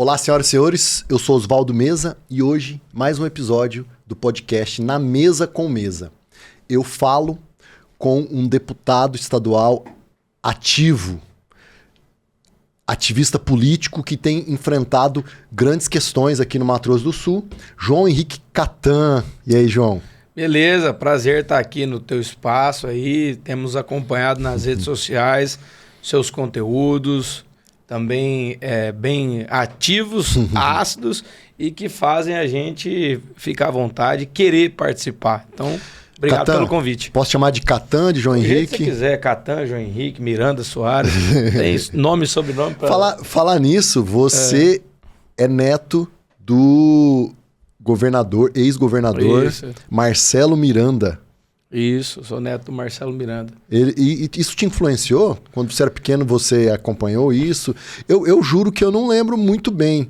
Olá, senhoras e senhores, eu sou Oswaldo Meza e hoje mais um episódio do podcast Na Mesa com Meza. Eu falo com um deputado estadual ativo, ativista político que tem enfrentado grandes questões aqui no Mato Grosso do Sul, João Henrique Catan. E aí, João? Beleza, prazer estar aqui no teu espaço aí, temos acompanhado nas redes sociais seus conteúdos, também bem ativos, ácidos e que fazem a gente ficar à vontade, querer participar. Então, obrigado Catan, pelo convite. Posso chamar de Catan, de João Henrique? Se você quiser, Catan, João Henrique, Miranda Soares, tem nome e sobrenome para... Falar nisso, você é neto do governador, ex-governador Marcelo Miranda. Isso, sou neto do Marcelo Miranda. E isso te influenciou? Quando você era pequeno, você acompanhou isso? Eu juro que eu não lembro muito bem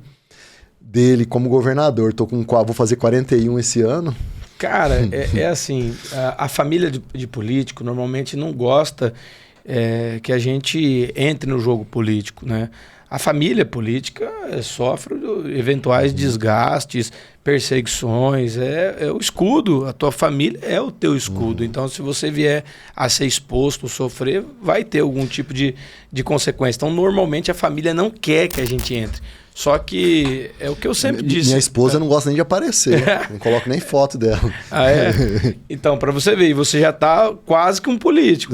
dele como governador. Vou fazer 41 esse ano. Cara, é assim, a família de político normalmente não gosta que a gente entre no jogo político, né? A família política sofre eventuais desgastes, perseguições, é o escudo, a tua família é o teu escudo. Então, se você vier a ser exposto, sofrer, vai ter algum tipo de consequência. Então, normalmente, a família não quer que a gente entre. Só que é o que eu sempre disse. Minha esposa não gosta nem de aparecer, não coloco nem foto dela. Ah, é? Então, para você ver, você já está quase que um político.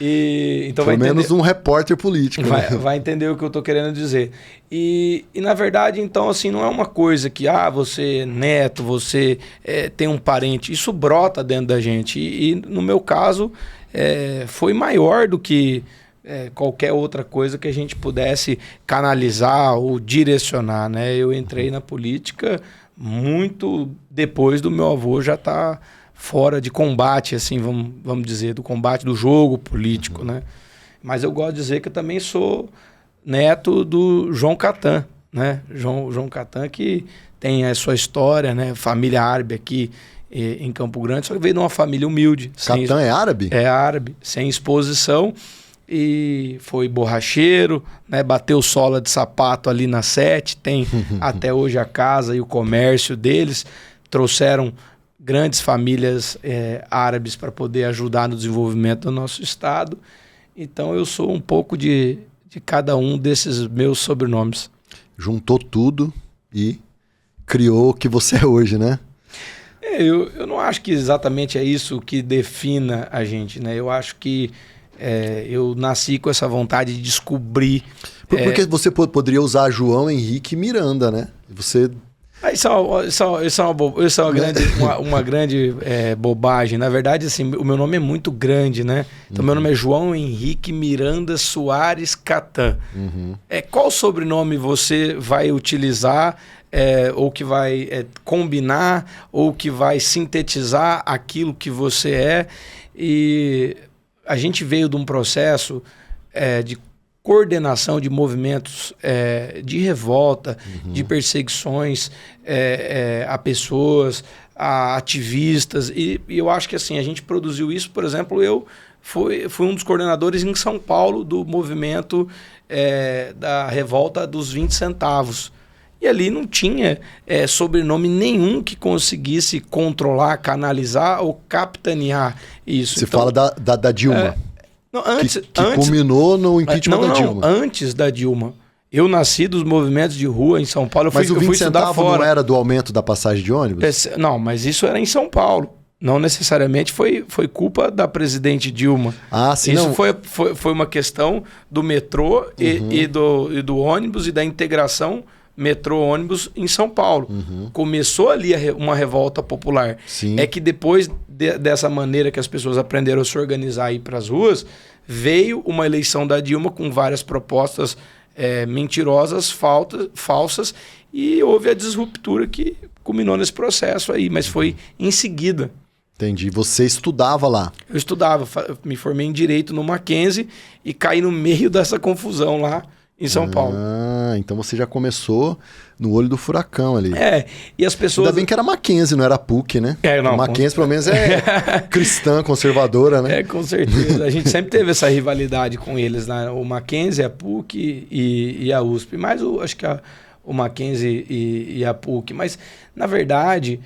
Então pelo menos um repórter político. Vai entender o que eu estou querendo dizer. E na verdade, então, assim, não é uma coisa que, você é neto, você tem um parente. Isso brota dentro da gente. E no meu caso, foi maior do que... qualquer outra coisa que a gente pudesse canalizar ou direcionar, né? Eu entrei na política muito depois do meu avô já estar fora de combate, assim, vamos dizer, do combate do jogo político, né? Mas eu gosto de dizer que eu também sou neto do João Catan, né? João Catan, que tem a sua história, né? Família árabe aqui em Campo Grande, só que veio de uma família humilde. Catan é árabe? É árabe, sem exposição. E foi borracheiro, né? Bateu sola de sapato ali na 7, tem até hoje a casa e o comércio deles, trouxeram grandes famílias árabes para poder ajudar no desenvolvimento do nosso estado. Então eu sou um pouco de cada um desses meus sobrenomes. Juntou tudo e criou o que você é hoje, né? Eu não acho que exatamente é isso que defina a gente, né? Eu acho que eu nasci com essa vontade de descobrir... Porque você poderia usar João Henrique Miranda, né? Você... Isso é uma grande bobagem. Na verdade, assim, o meu nome é muito grande, né? Então, meu nome é João Henrique Miranda Soares Catan. Qual sobrenome você vai utilizar, ou que vai combinar, ou que vai sintetizar aquilo que você é? E... a gente veio de um processo de coordenação de movimentos de revolta, de perseguições a pessoas, a ativistas. E eu acho que assim, a gente produziu isso, por exemplo, eu fui um dos coordenadores em São Paulo do movimento da revolta dos 20 centavos. E ali não tinha sobrenome nenhum que conseguisse controlar, canalizar ou capitanear isso. Você fala da Dilma, não, antes, que culminou no impeachment da Dilma. Antes da Dilma. Eu nasci dos movimentos de rua em São Paulo. Mas o 20 centavos não era do aumento da passagem de ônibus? Não, mas isso era em São Paulo. Não necessariamente foi culpa da presidente Dilma. Sim, isso não. Foi uma questão do metrô e do ônibus e da integração metrô-ônibus em São Paulo. Começou ali uma revolta popular. Sim. É que depois dessa maneira que as pessoas aprenderam a se organizar e ir para as ruas, veio uma eleição da Dilma com várias propostas mentirosas, falsas, e houve a disruptura que culminou nesse processo aí, mas foi em seguida. Entendi. Você estudava lá? Eu estudava, me formei em Direito no Mackenzie e caí no meio dessa confusão lá em São Paulo. Então você já começou no olho do furacão ali. E as pessoas... Ainda bem que era Mackenzie, não era PUC, né? Não, Mackenzie pelo menos é cristã, conservadora, né? Com certeza. A gente sempre teve essa rivalidade com eles, né? O Mackenzie, a PUC e a USP. Mas acho que o Mackenzie e a PUC, mas, na verdade,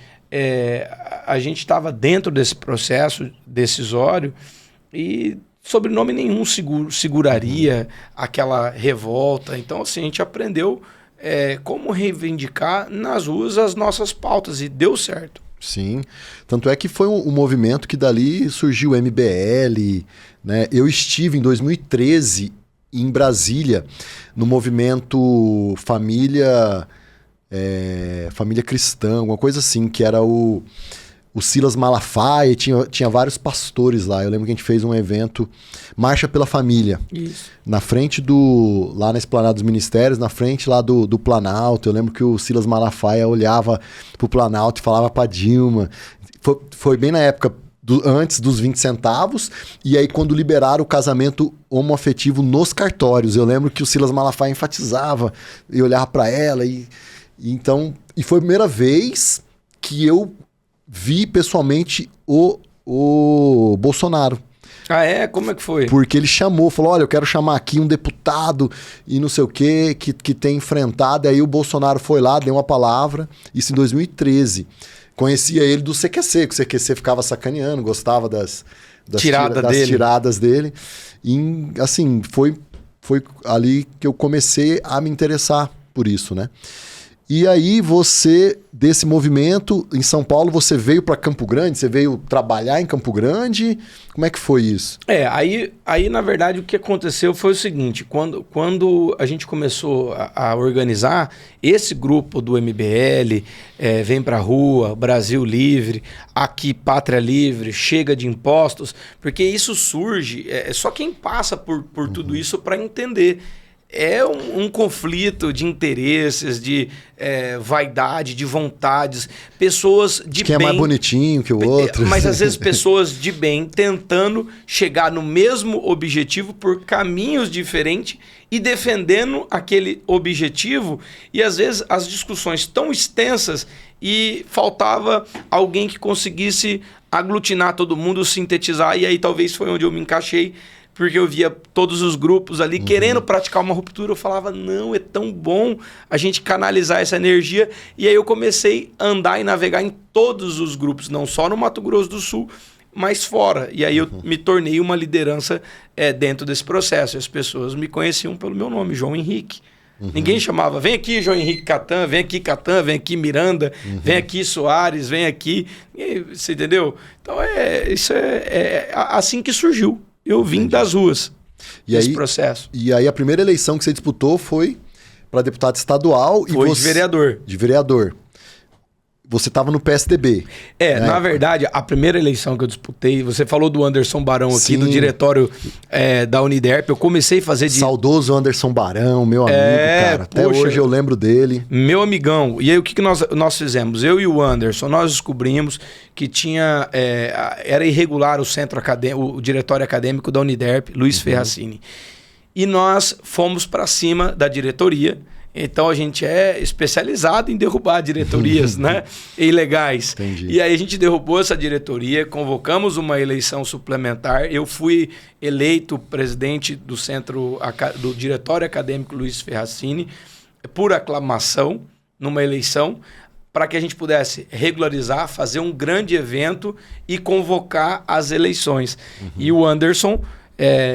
a gente estava dentro desse processo decisório e sobrenome nenhum seguraria aquela revolta. Então, assim, a gente aprendeu como reivindicar nas ruas as nossas pautas e deu certo. Sim, tanto é que foi um movimento que dali surgiu o MBL, né? Eu estive em 2013 em Brasília, no movimento Família Cristã, alguma coisa assim, que era o Silas Malafaia, tinha vários pastores lá. Eu lembro que a gente fez um evento, Marcha pela Família. Isso. Na frente lá na Esplanada dos Ministérios, na frente lá do Planalto. Eu lembro que o Silas Malafaia olhava pro Planalto e falava pra Dilma. Foi bem na época antes dos 20 centavos, e aí quando liberaram o casamento homoafetivo nos cartórios. Eu lembro que o Silas Malafaia enfatizava e olhava pra ela. E foi a primeira vez que eu vi pessoalmente o Bolsonaro. Ah, é? Como é que foi? Porque ele falou, olha, eu quero chamar aqui um deputado e não sei o quê, que tem enfrentado. E aí o Bolsonaro foi lá, deu uma palavra, isso em 2013. Conhecia ele do CQC, que o CQC ficava sacaneando, gostava das tiradas dele. E, assim, foi ali que eu comecei a me interessar por isso, né? E aí você, desse movimento, em São Paulo, você veio para Campo Grande? Você veio trabalhar em Campo Grande? Como é que foi isso? Aí na verdade, o que aconteceu foi o seguinte, quando a gente começou a organizar, esse grupo do MBL, Vem Pra Rua, Brasil Livre, aqui Pátria Livre, Chega de Impostos, porque isso surge, só quem passa por tudo isso para entender. É um conflito de interesses, de vaidade, de vontades, pessoas de quem bem... é mais bonitinho que o outro. Mas às vezes pessoas de bem tentando chegar no mesmo objetivo por caminhos diferentes e defendendo aquele objetivo, e às vezes as discussões tão extensas e faltava alguém que conseguisse aglutinar todo mundo, sintetizar, e aí talvez foi onde eu me encaixei, porque eu via todos os grupos ali querendo praticar uma ruptura. Eu falava, não, é tão bom a gente canalizar essa energia. E aí eu comecei a andar e navegar em todos os grupos, não só no Mato Grosso do Sul, mas fora. E aí eu me tornei uma liderança dentro desse processo. As pessoas me conheciam pelo meu nome, João Henrique. Ninguém chamava, vem aqui João Henrique Catan, vem aqui Miranda, vem aqui Soares, vem aqui. Você entendeu? Então isso é assim que surgiu. Eu vim das ruas desse processo. E aí a primeira eleição que você disputou foi para deputado estadual. Foi de vereador. De vereador. Você estava no PSDB. Na verdade, a primeira eleição que eu disputei, você falou do Anderson Barão aqui, Sim. do diretório da Uniderp, eu comecei a fazer... Saudoso Anderson Barão, meu amigo, cara. Até hoje eu lembro dele. Meu amigão. E aí o que nós fizemos? Eu e o Anderson, nós descobrimos que tinha... era irregular o centro acadêmico, o diretório acadêmico da Uniderp, Luiz Ferracini. E nós fomos para cima da diretoria. Então a gente é especializado em derrubar diretorias né, ilegais. Entendi. E aí a gente derrubou essa diretoria, convocamos uma eleição suplementar. Eu fui eleito presidente do Diretório Acadêmico Luiz Ferracini por aclamação numa eleição para que a gente pudesse regularizar, fazer um grande evento e convocar as eleições. E o Anderson...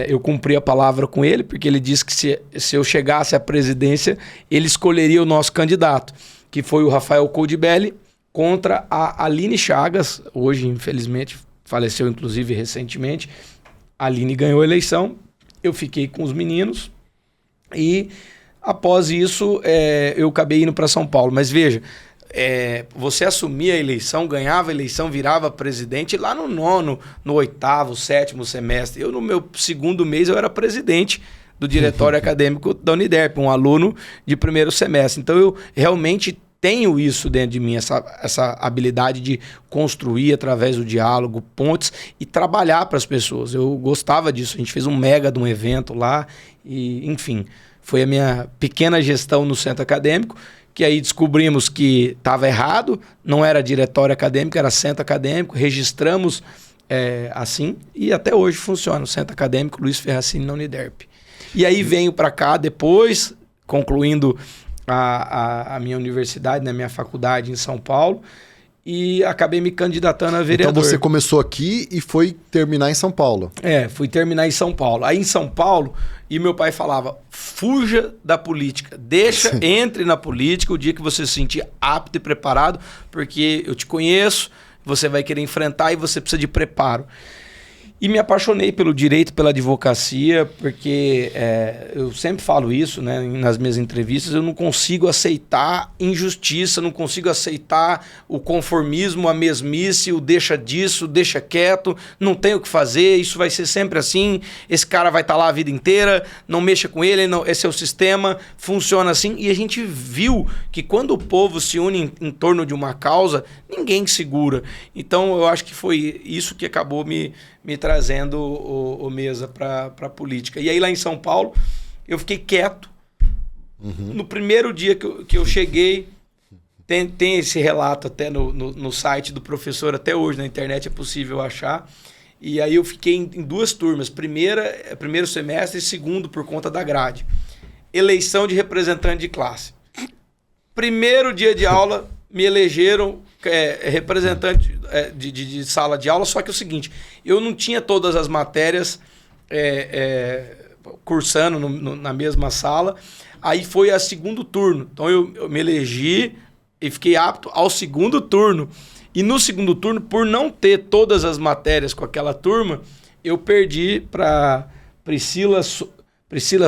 eu cumpri a palavra com ele, porque ele disse que se eu chegasse à presidência, ele escolheria o nosso candidato, que foi o Rafael Coldibelli, contra a Aline Chagas. Hoje, infelizmente, faleceu inclusive recentemente. A Aline ganhou a eleição, eu fiquei com os meninos e após isso eu acabei indo para São Paulo. Mas veja, você assumia a eleição, ganhava a eleição, virava presidente lá no 9º, no 8º, 7º semestre. Eu, no meu segundo mês, eu era presidente do diretório acadêmico da Uniderp, um aluno de primeiro semestre. Então, eu realmente tenho isso dentro de mim, essa habilidade de construir através do diálogo, pontes e trabalhar para as pessoas. Eu gostava disso. A gente fez um mega de um evento lá e, enfim, foi a minha pequena gestão no centro acadêmico, que aí descobrimos que estava errado, não era diretório acadêmico, era centro acadêmico, registramos assim e até hoje funciona o centro acadêmico Luiz Ferracini na Uniderp. E aí venho para cá depois, concluindo a minha universidade, na minha faculdade em São Paulo, e acabei me candidatando a vereador. Então você começou aqui e foi terminar em São Paulo. Fui terminar em São Paulo. Aí em São Paulo, e meu pai falava, fuja da política, entre na política o dia que você se sentir apto e preparado, porque eu te conheço, você vai querer enfrentar e você precisa de preparo. E me apaixonei pelo direito, pela advocacia, porque eu sempre falo isso, né, nas minhas entrevistas, eu não consigo aceitar injustiça, não consigo aceitar o conformismo, a mesmice, o deixa disso, deixa quieto, não tem o que fazer, isso vai ser sempre assim, esse cara vai estar lá a vida inteira, não mexa com ele, não, esse é o sistema, funciona assim. E a gente viu que quando o povo se une em torno de uma causa, ninguém segura. Então eu acho que foi isso que acabou me trazendo o Mesa para a política. E aí lá em São Paulo, eu fiquei quieto. No primeiro dia que eu cheguei, tem esse relato até no site do professor, até hoje na internet é possível achar. E aí eu fiquei em duas turmas, primeiro semestre e segundo por conta da grade. Eleição de representante de classe. Primeiro dia de aula, me elegeram representante de sala de aula, só que é o seguinte, eu não tinha todas as matérias cursando na mesma sala, aí foi a segundo turno, então eu me elegi e fiquei apto ao segundo turno, e no segundo turno, por não ter todas as matérias com aquela turma, eu perdi para Priscila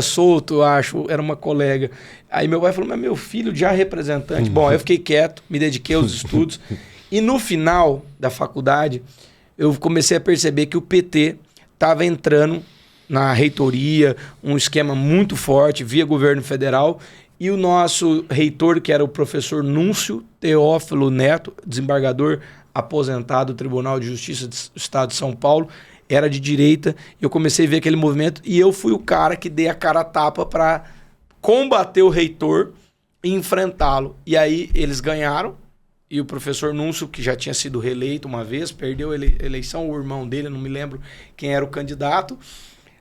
Souto, eu acho, era uma colega. Aí meu pai falou, mas meu filho já é representante. Bom, aí eu fiquei quieto, me dediquei aos estudos. E no final da faculdade, eu comecei a perceber que o PT estava entrando na reitoria, um esquema muito forte, via governo federal, e o nosso reitor, que era o professor Núncio Teófilo Neto, desembargador aposentado do Tribunal de Justiça do Estado de São Paulo, era de direita, eu comecei a ver aquele movimento e eu fui o cara que dei a cara a tapa para combater o reitor e enfrentá-lo. E aí eles ganharam, e o professor Núncio, que já tinha sido reeleito uma vez, perdeu a eleição, o irmão dele, não me lembro quem era o candidato,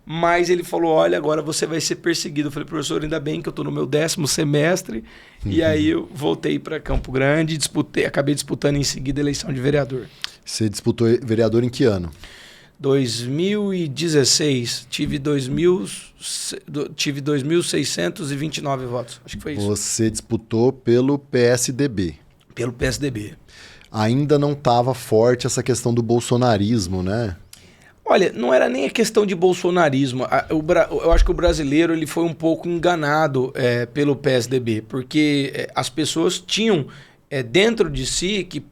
mas ele falou, olha, agora você vai ser perseguido. Eu falei, professor, ainda bem que eu estou no meu 10º semestre, e aí eu voltei para Campo Grande, acabei disputando em seguida a eleição de vereador. Você disputou vereador em que ano? 2016, tive 2.629 votos. Acho que foi isso. Você disputou pelo PSDB. Pelo PSDB. Ainda não estava forte essa questão do bolsonarismo, né? Olha, não era nem a questão de bolsonarismo. Eu acho que o brasileiro ele foi um pouco enganado pelo PSDB, porque as pessoas tinham dentro de si que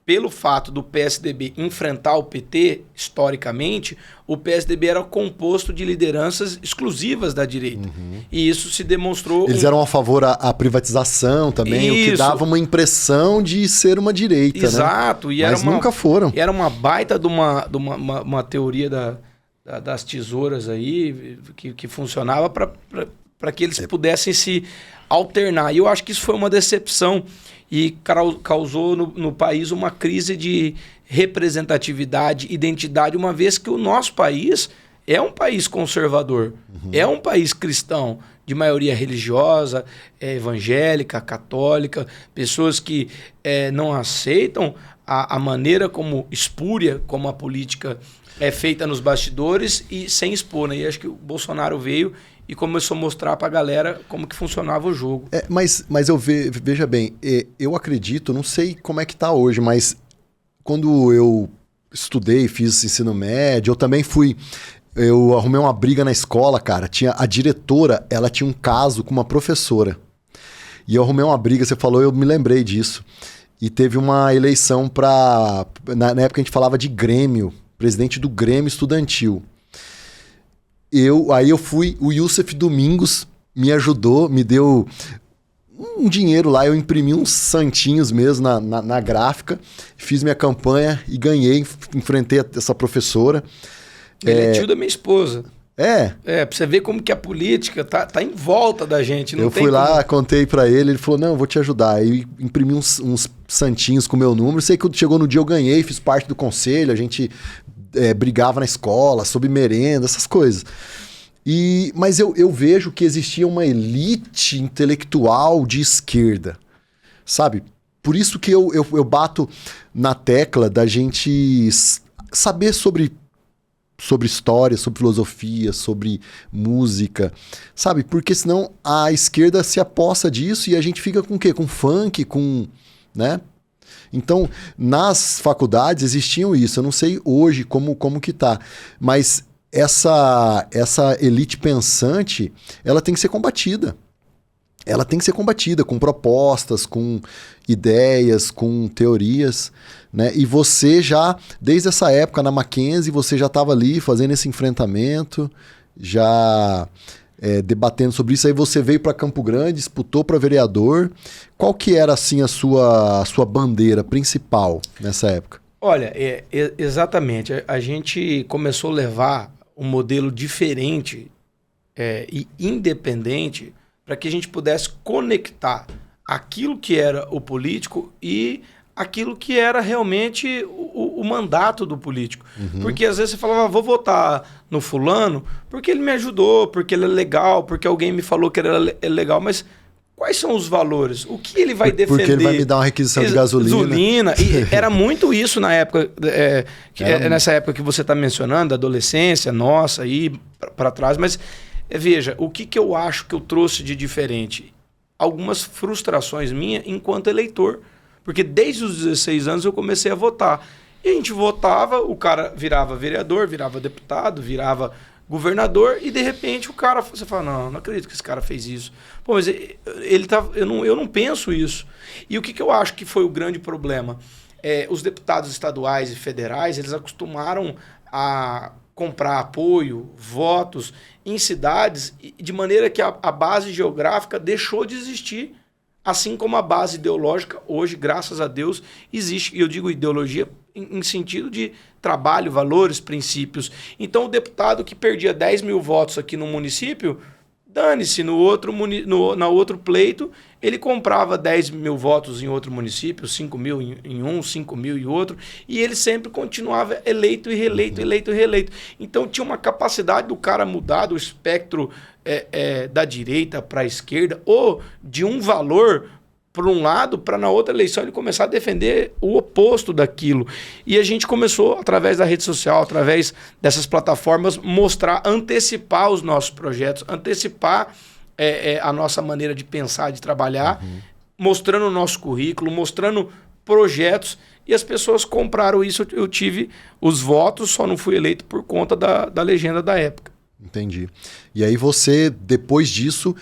pelo fato do PSDB enfrentar o PT, historicamente, o PSDB era composto de lideranças exclusivas da direita. E isso se demonstrou... Eles eram a favor à privatização também, o que dava uma impressão de ser uma direita, exato, né? E mas nunca foram. E era uma baita de uma teoria das tesouras aí, que funcionava para que eles pudessem se alternar. E eu acho que isso foi uma decepção e causou no país uma crise de representatividade, identidade, uma vez que o nosso país é um país conservador, é um país cristão, de maioria religiosa, evangélica, católica, pessoas que não aceitam a maneira como espúria, como a política é feita nos bastidores e sem expor, né? E acho que o Bolsonaro veio e começou a mostrar para a galera como que funcionava o jogo. Mas veja bem, eu acredito, não sei como é que tá hoje, mas quando eu estudei, fiz ensino médio, eu arrumei uma briga na escola, cara. A diretora, ela tinha um caso com uma professora. E eu arrumei uma briga, você falou, eu me lembrei disso. E teve uma eleição na época a gente falava de Grêmio, presidente do Grêmio Estudantil. Aí eu fui, o Youssef Domingos me ajudou, me deu um dinheiro lá, eu imprimi uns santinhos mesmo na gráfica, fiz minha campanha e ganhei, enfrentei essa professora. Ele é tio da minha esposa. Pra você ver como que a política tá em volta da gente. Não eu fui lá, contei pra ele falou, não, eu vou te ajudar. Aí imprimi uns santinhos com o meu número, sei que chegou no dia eu ganhei, fiz parte do conselho, a gente brigava na escola, sobre merenda, essas coisas. Mas eu vejo que existia uma elite intelectual de esquerda, sabe? Por isso que eu bato na tecla da gente saber sobre história, sobre filosofia, sobre música, sabe? Porque senão a esquerda se apossa disso e a gente fica com o quê? Com funk, né? Então, nas faculdades existiam isso. Eu não sei hoje como que tá, mas essa elite pensante, ela tem que ser combatida. Ela tem que ser combatida com propostas, com ideias, com teorias, né? E você já, desde essa época na Mackenzie, você já estava ali fazendo esse enfrentamento, já debatendo sobre isso. Aí você veio para Campo Grande, disputou para vereador. Qual que era, assim, a sua bandeira principal nessa época? Olha, exatamente. A gente começou a levar um modelo diferente e independente para que a gente pudesse conectar aquilo que era o político e aquilo que era realmente o mandato do político. Uhum. Porque às vezes você falava, vou votar no fulano porque ele me ajudou, porque ele é legal, porque alguém me falou que ele é legal, mas quais são os valores? O que ele vai defender? Porque ele vai me dar uma requisição de gasolina. E era muito isso na época, nessa época que você está mencionando, da adolescência, nossa, aí para trás, mas veja, o que eu acho que eu trouxe de diferente? Algumas frustrações minhas enquanto eleitor. Porque desde os 16 anos eu comecei a votar. E a gente votava, o cara virava vereador, virava deputado, virava governador, e de repente o cara, você fala, não acredito que esse cara fez isso. Pô, mas ele tá, eu não penso isso. E o que eu acho que foi o grande problema? Os deputados estaduais e federais, eles acostumaram a comprar apoio, votos em cidades, de maneira que a base geográfica deixou de existir, assim como a base ideológica hoje, graças a Deus, existe. E eu digo ideologia em sentido de trabalho, valores, princípios. Então o deputado que perdia 10 mil votos aqui no município, dane-se, na outro pleito, ele comprava 10 mil votos em outro município, 5 mil em um, 5 mil em outro, e ele sempre continuava eleito e reeleito, eleito e reeleito. Então tinha uma capacidade do cara mudar do espectro da direita para a esquerda, ou de um valor por um lado, para na outra eleição ele começar a defender o oposto daquilo. E a gente começou, através da rede social, através dessas plataformas, antecipar os nossos projetos, antecipar a nossa maneira de pensar, de trabalhar, mostrando o nosso currículo, mostrando projetos, e as pessoas compraram isso. Eu tive os votos, só não fui eleito por conta da legenda da época. Entendi. E aí você, depois disso,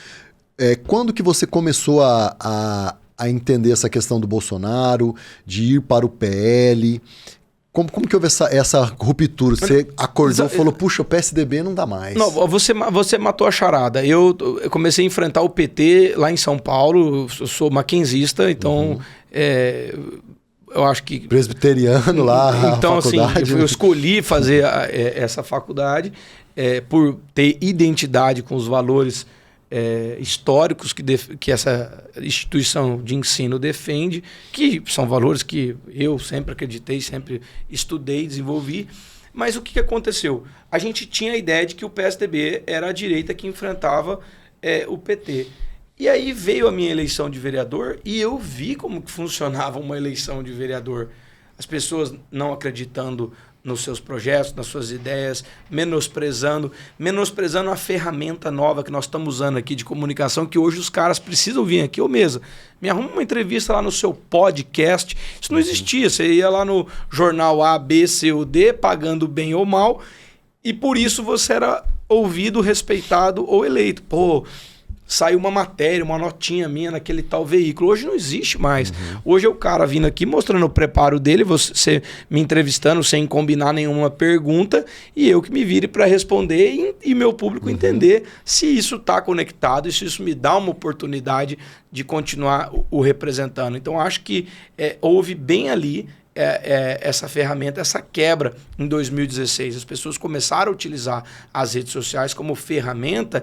quando que você começou a entender essa questão do Bolsonaro, de ir para o PL? Como que houve essa ruptura? Você acordou e falou, puxa, o PSDB não dá mais. Não, você matou a charada. Eu comecei a enfrentar o PT lá em São Paulo, eu sou mackenzista, então eu acho que... Presbiteriano lá, então, a faculdade. Assim, eu escolhi fazer essa faculdade por ter identidade com os valores históricos que essa instituição de ensino defende, que são valores que eu sempre acreditei, sempre estudei, desenvolvi. Mas o que aconteceu? A gente tinha a ideia de que o PSDB era a direita que enfrentava o PT. E aí veio a minha eleição de vereador e eu vi como que funcionava uma eleição de vereador. As pessoas não acreditando nos seus projetos, nas suas ideias, menosprezando a ferramenta nova que nós estamos usando aqui de comunicação, que hoje os caras precisam vir aqui, ou mesmo, me arruma uma entrevista lá no seu podcast. Isso não existia, você ia lá no jornal A, B, C ou D, pagando bem ou mal, e por isso você era ouvido, respeitado ou eleito. Pô, saiu uma matéria, uma notinha minha naquele tal veículo. Hoje não existe mais. Hoje é o cara vindo aqui mostrando o preparo dele, você me entrevistando sem combinar nenhuma pergunta, e eu que me vire para responder e meu público entender se isso está conectado e se isso me dá uma oportunidade de continuar o representando. Então, acho que houve bem ali essa ferramenta, essa quebra em 2016. As pessoas começaram a utilizar as redes sociais como ferramenta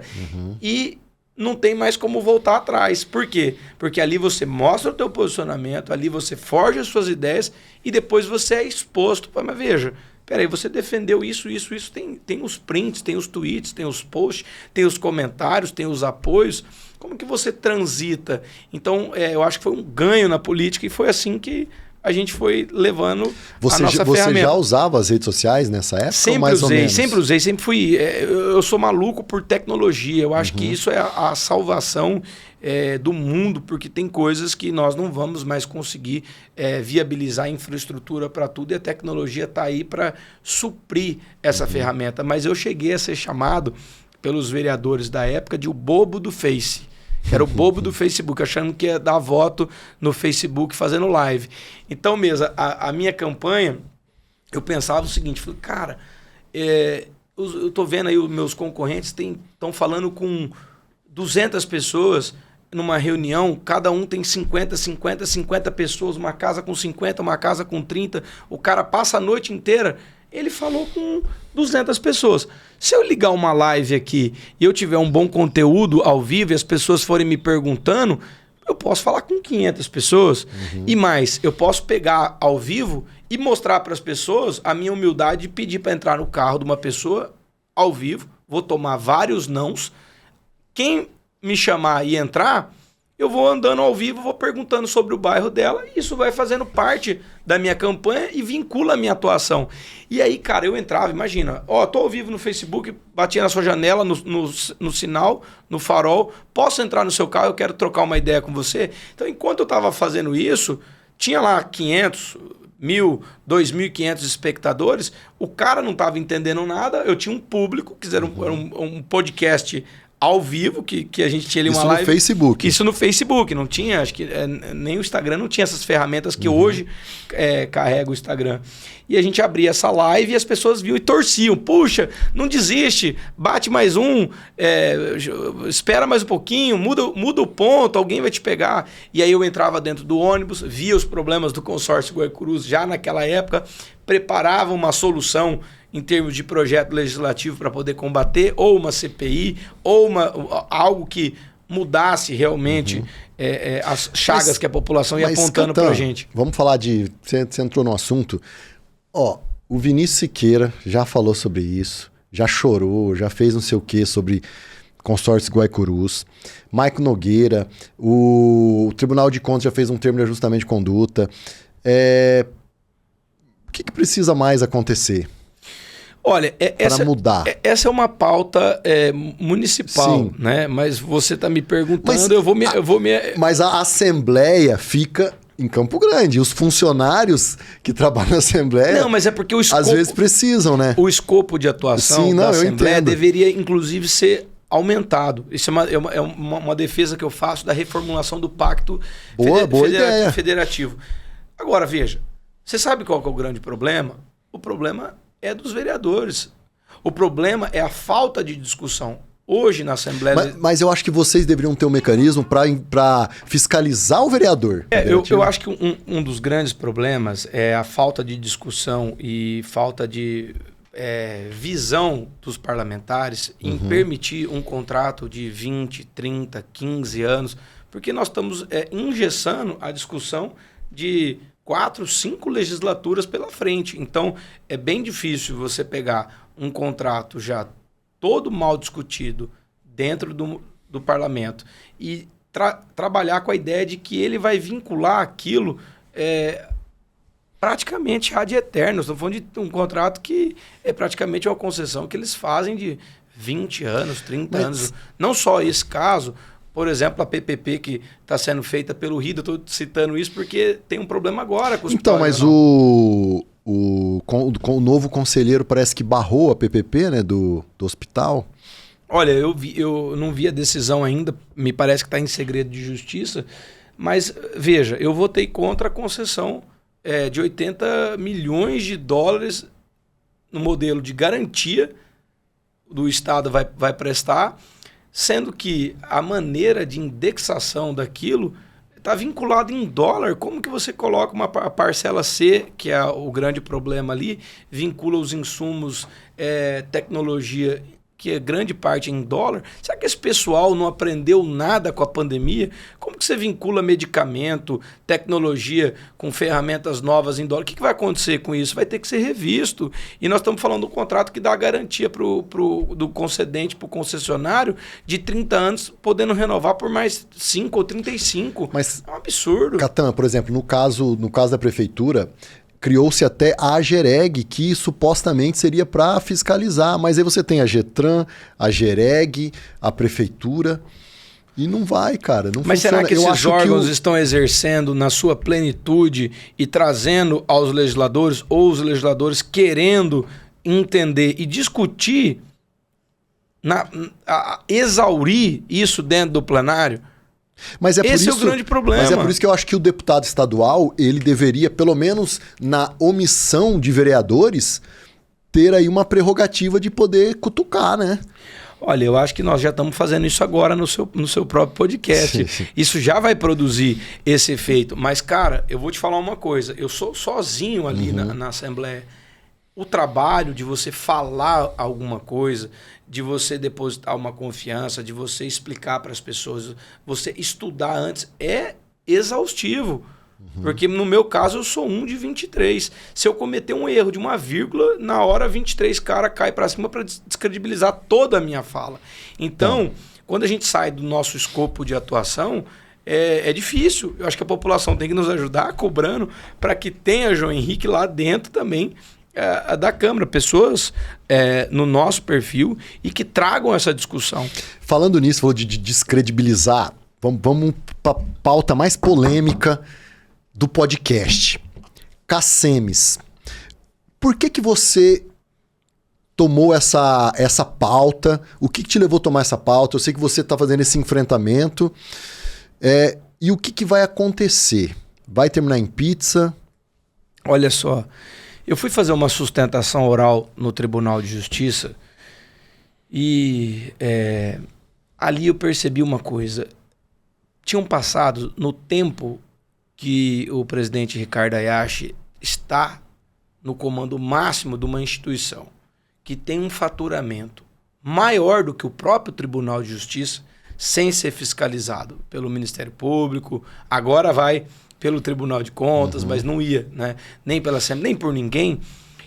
e não tem mais como voltar atrás. Por quê? Porque ali você mostra o teu posicionamento, ali você forja as suas ideias e depois você é exposto. Mas veja, peraí, você defendeu isso, tem os prints, tem os tweets, tem os posts, tem os comentários, tem os apoios. Como que você transita? Então, eu acho que foi um ganho na política e foi assim que a gente foi levando a nossa ferramenta. Você já usava as redes sociais nessa época? Sempre usei, sempre fui. Eu sou maluco por tecnologia. Eu acho que isso é a salvação do mundo, porque tem coisas que nós não vamos mais conseguir viabilizar infraestrutura para tudo e a tecnologia está aí para suprir essa ferramenta. Mas eu cheguei a ser chamado pelos vereadores da época de o bobo do Face. Que era o bobo do Facebook, achando que ia dar voto no Facebook fazendo live. Então, Mesa, a minha campanha, eu pensava o seguinte, falei, cara, eu tô vendo aí os meus concorrentes estão falando com 200 pessoas numa reunião, cada um tem 50 pessoas, uma casa com 50, uma casa com 30, o cara passa a noite inteira, ele falou com 200 pessoas. Se eu ligar uma live aqui e eu tiver um bom conteúdo ao vivo e as pessoas forem me perguntando, eu posso falar com 500 pessoas. E mais, eu posso pegar ao vivo e mostrar para as pessoas a minha humildade de pedir para entrar no carro de uma pessoa ao vivo. Vou tomar vários nãos. Quem me chamar e entrar, eu vou andando ao vivo, vou perguntando sobre o bairro dela, e isso vai fazendo parte da minha campanha e vincula a minha atuação. E aí, cara, eu entrava, imagina, tô ao vivo no Facebook, batia na sua janela, no sinal, no farol, posso entrar no seu carro, eu quero trocar uma ideia com você? Então, enquanto eu estava fazendo isso, tinha lá 500, 1.000, 2.500 espectadores, o cara não estava entendendo nada, eu tinha um público, que era um podcast ao vivo, que a gente tinha ali uma live. Isso no Facebook. Isso no Facebook, não tinha, acho que nem o Instagram não tinha essas ferramentas que hoje carrega o Instagram. E a gente abria essa live e as pessoas viam e torciam. Puxa, não desiste, bate mais um, espera mais um pouquinho, muda o ponto, alguém vai te pegar. E aí eu entrava dentro do ônibus, via os problemas do consórcio Guaicurus já naquela época, preparava uma solução em termos de projeto legislativo para poder combater, ou uma CPI, ou algo que mudasse realmente as chagas que a população ia apontando para a gente. Vamos falar de... Você entrou no assunto. O Vinícius Siqueira já falou sobre isso, já chorou, já fez não sei o que sobre consórcio Guaicurus. Maico Nogueira, o Tribunal de Contas já fez um termo de ajustamento de conduta. O que precisa mais acontecer? Olha, mudar. Essa é uma pauta municipal, sim, né? Mas você está me perguntando, Mas a Assembleia fica em Campo Grande. Os funcionários que trabalham na Assembleia... Não, mas é porque o escopo... Às vezes precisam, né? O escopo de atuação da Assembleia deveria, inclusive, ser aumentado. Isso é uma defesa que eu faço da reformulação do Pacto Federativo. Agora, veja, você sabe qual que é o grande problema? O problema é dos vereadores. O problema é a falta de discussão. Hoje, na Assembleia... Mas eu acho que vocês deveriam ter um mecanismo para fiscalizar o vereador. Eu acho que um dos grandes problemas é a falta de discussão e falta de visão dos parlamentares em permitir um contrato de 20, 30, 15 anos, porque nós estamos engessando a discussão de 4, 5 legislaturas pela frente. Então, é bem difícil você pegar um contrato já todo mal discutido dentro do parlamento e trabalhar com a ideia de que ele vai vincular aquilo praticamente ad eterno. Estou falando de um contrato que é praticamente uma concessão que eles fazem de 20 anos, 30 anos. Não só esse caso... Por exemplo, a PPP que está sendo feita pelo RIDA, estou citando isso porque tem um problema agora com o hospital. Então, mas o novo conselheiro parece que barrou a PPP, né, do hospital. Olha, eu não vi a decisão ainda, me parece que está em segredo de justiça, mas veja, eu votei contra a concessão de 80 milhões de dólares no modelo de garantia do Estado vai prestar, sendo que a maneira de indexação daquilo está vinculada em dólar. Como que você coloca a parcela C, que é o grande problema ali, vincula os insumos, tecnologia que é grande parte em dólar, será que esse pessoal não aprendeu nada com a pandemia? Como que você vincula medicamento, tecnologia com ferramentas novas em dólar? O que vai acontecer com isso? Vai ter que ser revisto. E nós estamos falando de um contrato que dá a garantia do concedente para o concessionário de 30 anos, podendo renovar por mais 5 ou 35. Mas, é um absurdo. Catan, por exemplo, no caso da prefeitura, criou-se até a AGEREG, que supostamente seria para fiscalizar, mas aí você tem a GETRAN, a GEREG, a prefeitura, e não vai, cara, não mas funciona. Será que esses órgãos estão exercendo na sua plenitude e trazendo aos legisladores, ou os legisladores querendo entender e discutir, exaurir isso dentro do plenário? Mas Esse é o grande problema. Mas é por isso que eu acho que o deputado estadual, ele deveria, pelo menos na omissão de vereadores, ter aí uma prerrogativa de poder cutucar, né? Olha, eu acho que nós já estamos fazendo isso agora no seu próprio podcast. Sim. Isso já vai produzir esse efeito. Mas, cara, eu vou te falar uma coisa. Eu sou sozinho ali na Assembleia. O trabalho de você falar alguma coisa, de você depositar uma confiança, de você explicar para as pessoas, você estudar antes, é exaustivo. Porque no meu caso eu sou 1 de 23. Se eu cometer um erro de uma vírgula, na hora 23 cara cai para cima para descredibilizar toda a minha fala. Então, quando a gente sai do nosso escopo de atuação, é difícil. Eu acho que a população tem que nos ajudar cobrando para que tenha João Henrique lá dentro também da Câmara, pessoas no nosso perfil e que tragam essa discussão. Falando nisso, falou de descredibilizar, vamos para a pauta mais polêmica do podcast. CACEMES. Por que você tomou essa pauta? O que te levou a tomar essa pauta? Eu sei que você está fazendo esse enfrentamento. E o que vai acontecer? Vai terminar em pizza? Olha só, eu fui fazer uma sustentação oral no Tribunal de Justiça e ali eu percebi uma coisa. Tinham passado, no tempo que o presidente Ricardo Hayashi está no comando máximo de uma instituição que tem um faturamento maior do que o próprio Tribunal de Justiça, sem ser fiscalizado pelo Ministério Público, agora vai pelo Tribunal de Contas, mas não ia, né? Nem pela Assembleia, nem por ninguém.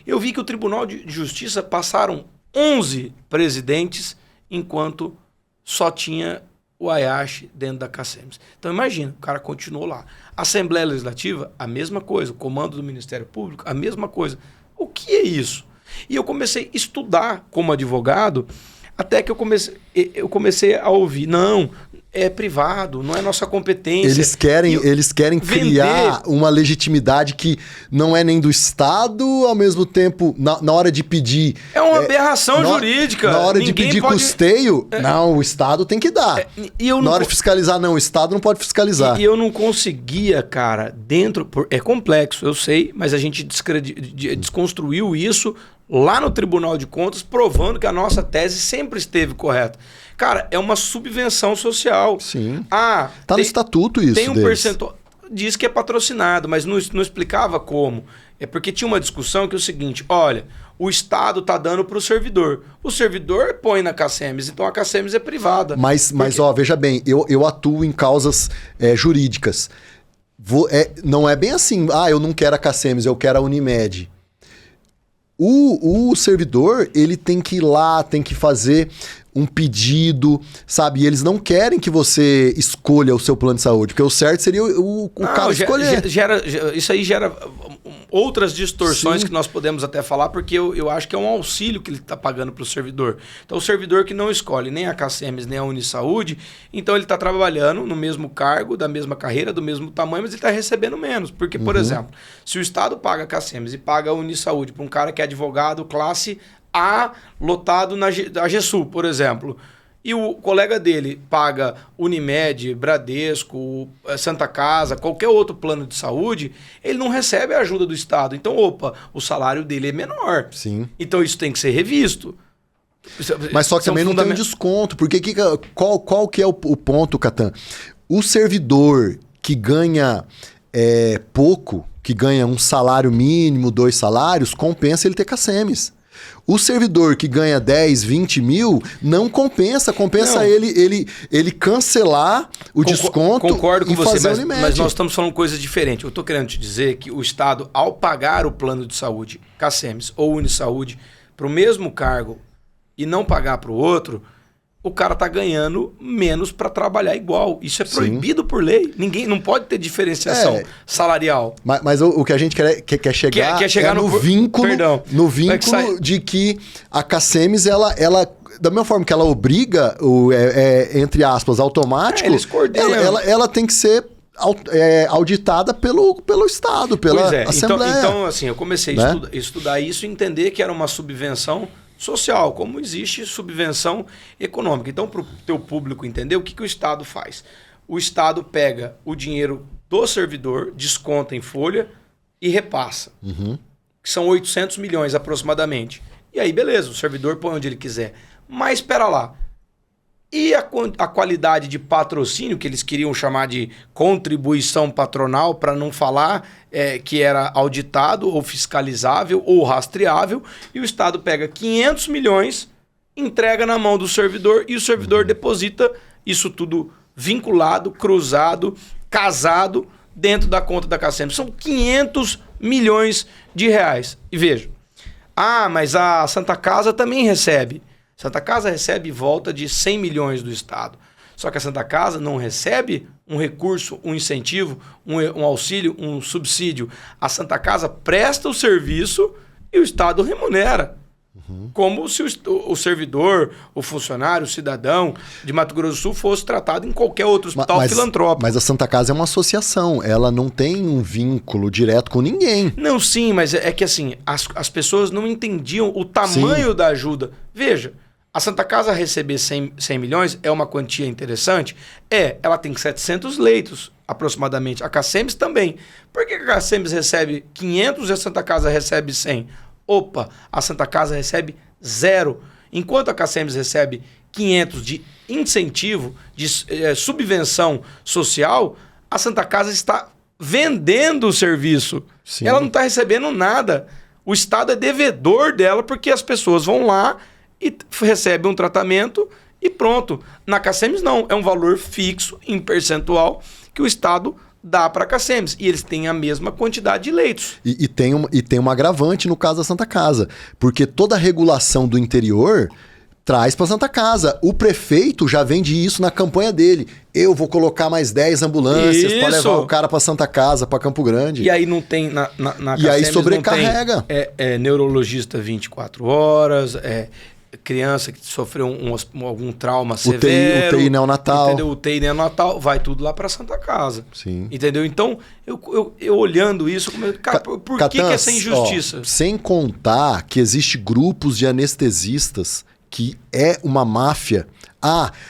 Eu vi que o Tribunal de Justiça passaram 11 presidentes, enquanto só tinha o Hayashi dentro da CACEMES. Então imagina, o cara continuou lá. Assembleia Legislativa, a mesma coisa. O comando do Ministério Público, a mesma coisa. O que é isso? E eu comecei a estudar como advogado, até que eu comecei a ouvir, não, é privado, não é nossa competência. Eles querem criar uma legitimidade que não é nem do Estado, ao mesmo tempo, na hora de pedir... É uma aberração jurídica. Na hora de pedir custeio, não, o Estado tem que dar. Na hora de fiscalizar, não, o Estado não pode fiscalizar. E eu não conseguia, cara, é complexo, eu sei, mas a gente desconstruiu isso lá no Tribunal de Contas, provando que a nossa tese sempre esteve correta. Cara, é uma subvenção social. Sim. Tá no estatuto isso. Tem um percentual. Diz que é patrocinado, mas não explicava como. É porque tinha uma discussão que é o seguinte: olha, o Estado está dando para o servidor. O servidor põe na CACEMES, então a CACEMES é privada. Mas ó, veja bem, eu atuo em causas jurídicas. Não é bem assim, eu não quero a CACEMES, eu quero a Unimed. O servidor, ele tem que ir lá, tem que fazer um pedido, sabe? E eles não querem que você escolha o seu plano de saúde, porque o certo seria o cara escolher. Isso aí gera outras distorções. Sim. Que nós podemos até falar, porque eu acho que é um auxílio que ele está pagando para o servidor. Então, o servidor que não escolhe nem a CACEMES, nem a Unisaúde, então ele está trabalhando no mesmo cargo, da mesma carreira, do mesmo tamanho, mas ele está recebendo menos. Porque, por exemplo, se o Estado paga a CACEMES e paga a Unisaúde para um cara que é advogado classe A, lotado na AGESU, por exemplo, e o colega dele paga Unimed, Bradesco, Santa Casa, qualquer outro plano de saúde, ele não recebe a ajuda do Estado. Então, o salário dele é menor. Sim. Então, isso tem que ser revisto. Mas só que também não tem um desconto. Porque qual que é o ponto, Catan? O servidor que ganha pouco, que ganha um salário mínimo, 2 salários, compensa ele ter CACEMES. O servidor que ganha 10, 20 mil, não compensa. Compensa Não. ele cancelar o desconto concordo com e você, fazer o Unimed. mas nós estamos falando coisas diferentes. Eu estou querendo te dizer que o Estado, ao pagar o plano de saúde, CACEMS ou Unisaúde, para o mesmo cargo e não pagar para o outro, o cara está ganhando menos para trabalhar igual. Isso é proibido por lei. Ninguém não pode ter diferenciação salarial. Mas o que a gente quer chegar, quer chegar no vínculo, perdão. no vínculo de que a CACEMS, ela da mesma forma que ela obriga, entre aspas, automático, Eles coordenam. ela tem que ser auditada pelo Estado, pela Assembleia. Então, assim, eu comecei a estudar isso e entender que era uma subvenção social, como existe subvenção econômica. Então, para o teu público entender, o que o Estado faz? O Estado pega o dinheiro do servidor, desconta em folha e repassa. Que são 800 milhões aproximadamente. E aí, beleza, o servidor põe onde ele quiser. Mas espera lá. E a qualidade de patrocínio, que eles queriam chamar de contribuição patronal, para não falar que era auditado ou fiscalizável ou rastreável, e o Estado pega 500 milhões, entrega na mão do servidor e o servidor deposita isso tudo vinculado, cruzado, casado dentro da conta da CACEMS. São 500 milhões de reais. E veja, mas a Santa Casa também recebe. Santa Casa recebe volta de 100 milhões do Estado. Só que a Santa Casa não recebe um recurso, um incentivo, um auxílio, um subsídio. A Santa Casa presta o serviço e o Estado remunera. Como se o servidor, o funcionário, o cidadão de Mato Grosso do Sul fosse tratado em qualquer outro hospital filantrópico. Mas a Santa Casa é uma associação, ela não tem um vínculo direto com ninguém. Não, sim, mas é que assim, as pessoas não entendiam o tamanho da ajuda. Veja, a Santa Casa receber 100 milhões é uma quantia interessante? Ela tem 700 leitos aproximadamente. A CACEMS também. Por que a CACEMS recebe 500 e a Santa Casa recebe 100? Opa, a Santa Casa recebe 0. Enquanto a CACEMS recebe 500 de incentivo, de subvenção social, a Santa Casa está vendendo o serviço. Sim. Ela não está recebendo nada. O Estado é devedor dela porque as pessoas vão lá e recebem um tratamento e pronto. Na CACEMS não, é um valor fixo em percentual que o Estado dá para a CACEMS. E eles têm a mesma quantidade de leitos. E tem um agravante no caso da Santa Casa, porque toda a regulação do interior traz para Santa Casa. O prefeito já vende isso na campanha dele. Eu vou colocar mais 10 ambulâncias para levar o cara para Santa Casa, para Campo Grande. E aí não tem na e aí sobrecarrega. Neurologista 24 horas, criança que sofreu algum trauma severo. UTI neonatal. Entendeu? UTI neonatal, vai tudo lá para Santa Casa. Sim. Entendeu? Então, eu olhando isso, cara, por que essa injustiça? Sem contar que existe grupos de anestesistas que é uma máfia.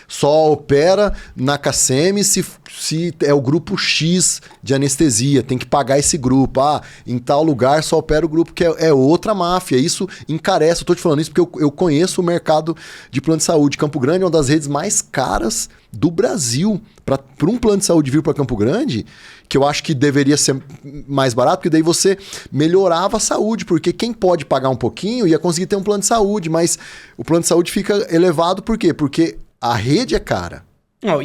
Só opera na CACEMS se é o grupo X de anestesia, tem que pagar esse grupo. Em tal lugar só opera o grupo que é outra máfia. Isso encarece. Eu tô te falando isso porque eu conheço o mercado de plano de saúde. Campo Grande é uma das redes mais caras do Brasil. Para um plano de saúde vir para Campo Grande, que eu acho que deveria ser mais barato, porque daí você melhorava a saúde, porque quem pode pagar um pouquinho ia conseguir ter um plano de saúde, mas o plano de saúde fica elevado por quê? Porque a rede é cara.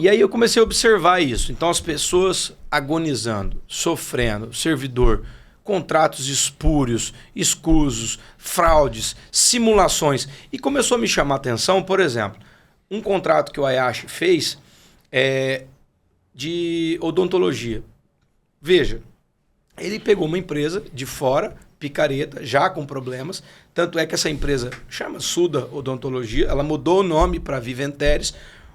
E aí eu comecei a observar isso. Então as pessoas agonizando, sofrendo, servidor, contratos espúrios, escusos, fraudes, simulações. E começou a me chamar a atenção, por exemplo, um contrato que o Ayashi fez de odontologia. Veja, ele pegou uma empresa de fora, picareta, já com problemas. Tanto é que essa empresa chama Suda Odontologia, ela mudou o nome para Viventeres.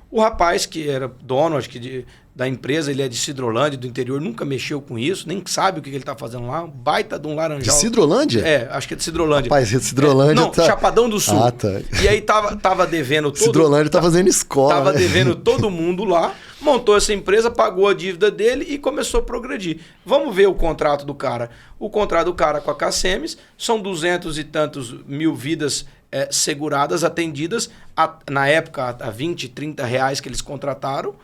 O rapaz que era dono, acho que da empresa, ele é de Sidrolândia, do interior, nunca mexeu com isso, nem sabe o que ele está fazendo lá. Um baita de um laranjal. De Sidrolândia? Acho que é de Sidrolândia. Rapaz, Sidrolândia Chapadão do Sul. Tá. E aí tava devendo todo... Sidrolândia tá fazendo escola. Tava devendo todo mundo lá, montou essa empresa, pagou a dívida dele e começou a progredir. Vamos ver o contrato do cara. O contrato do cara com a CACEMS são 200 e tantos mil vidas seguradas, atendidas, na época, a 20, 30 reais que eles contrataram,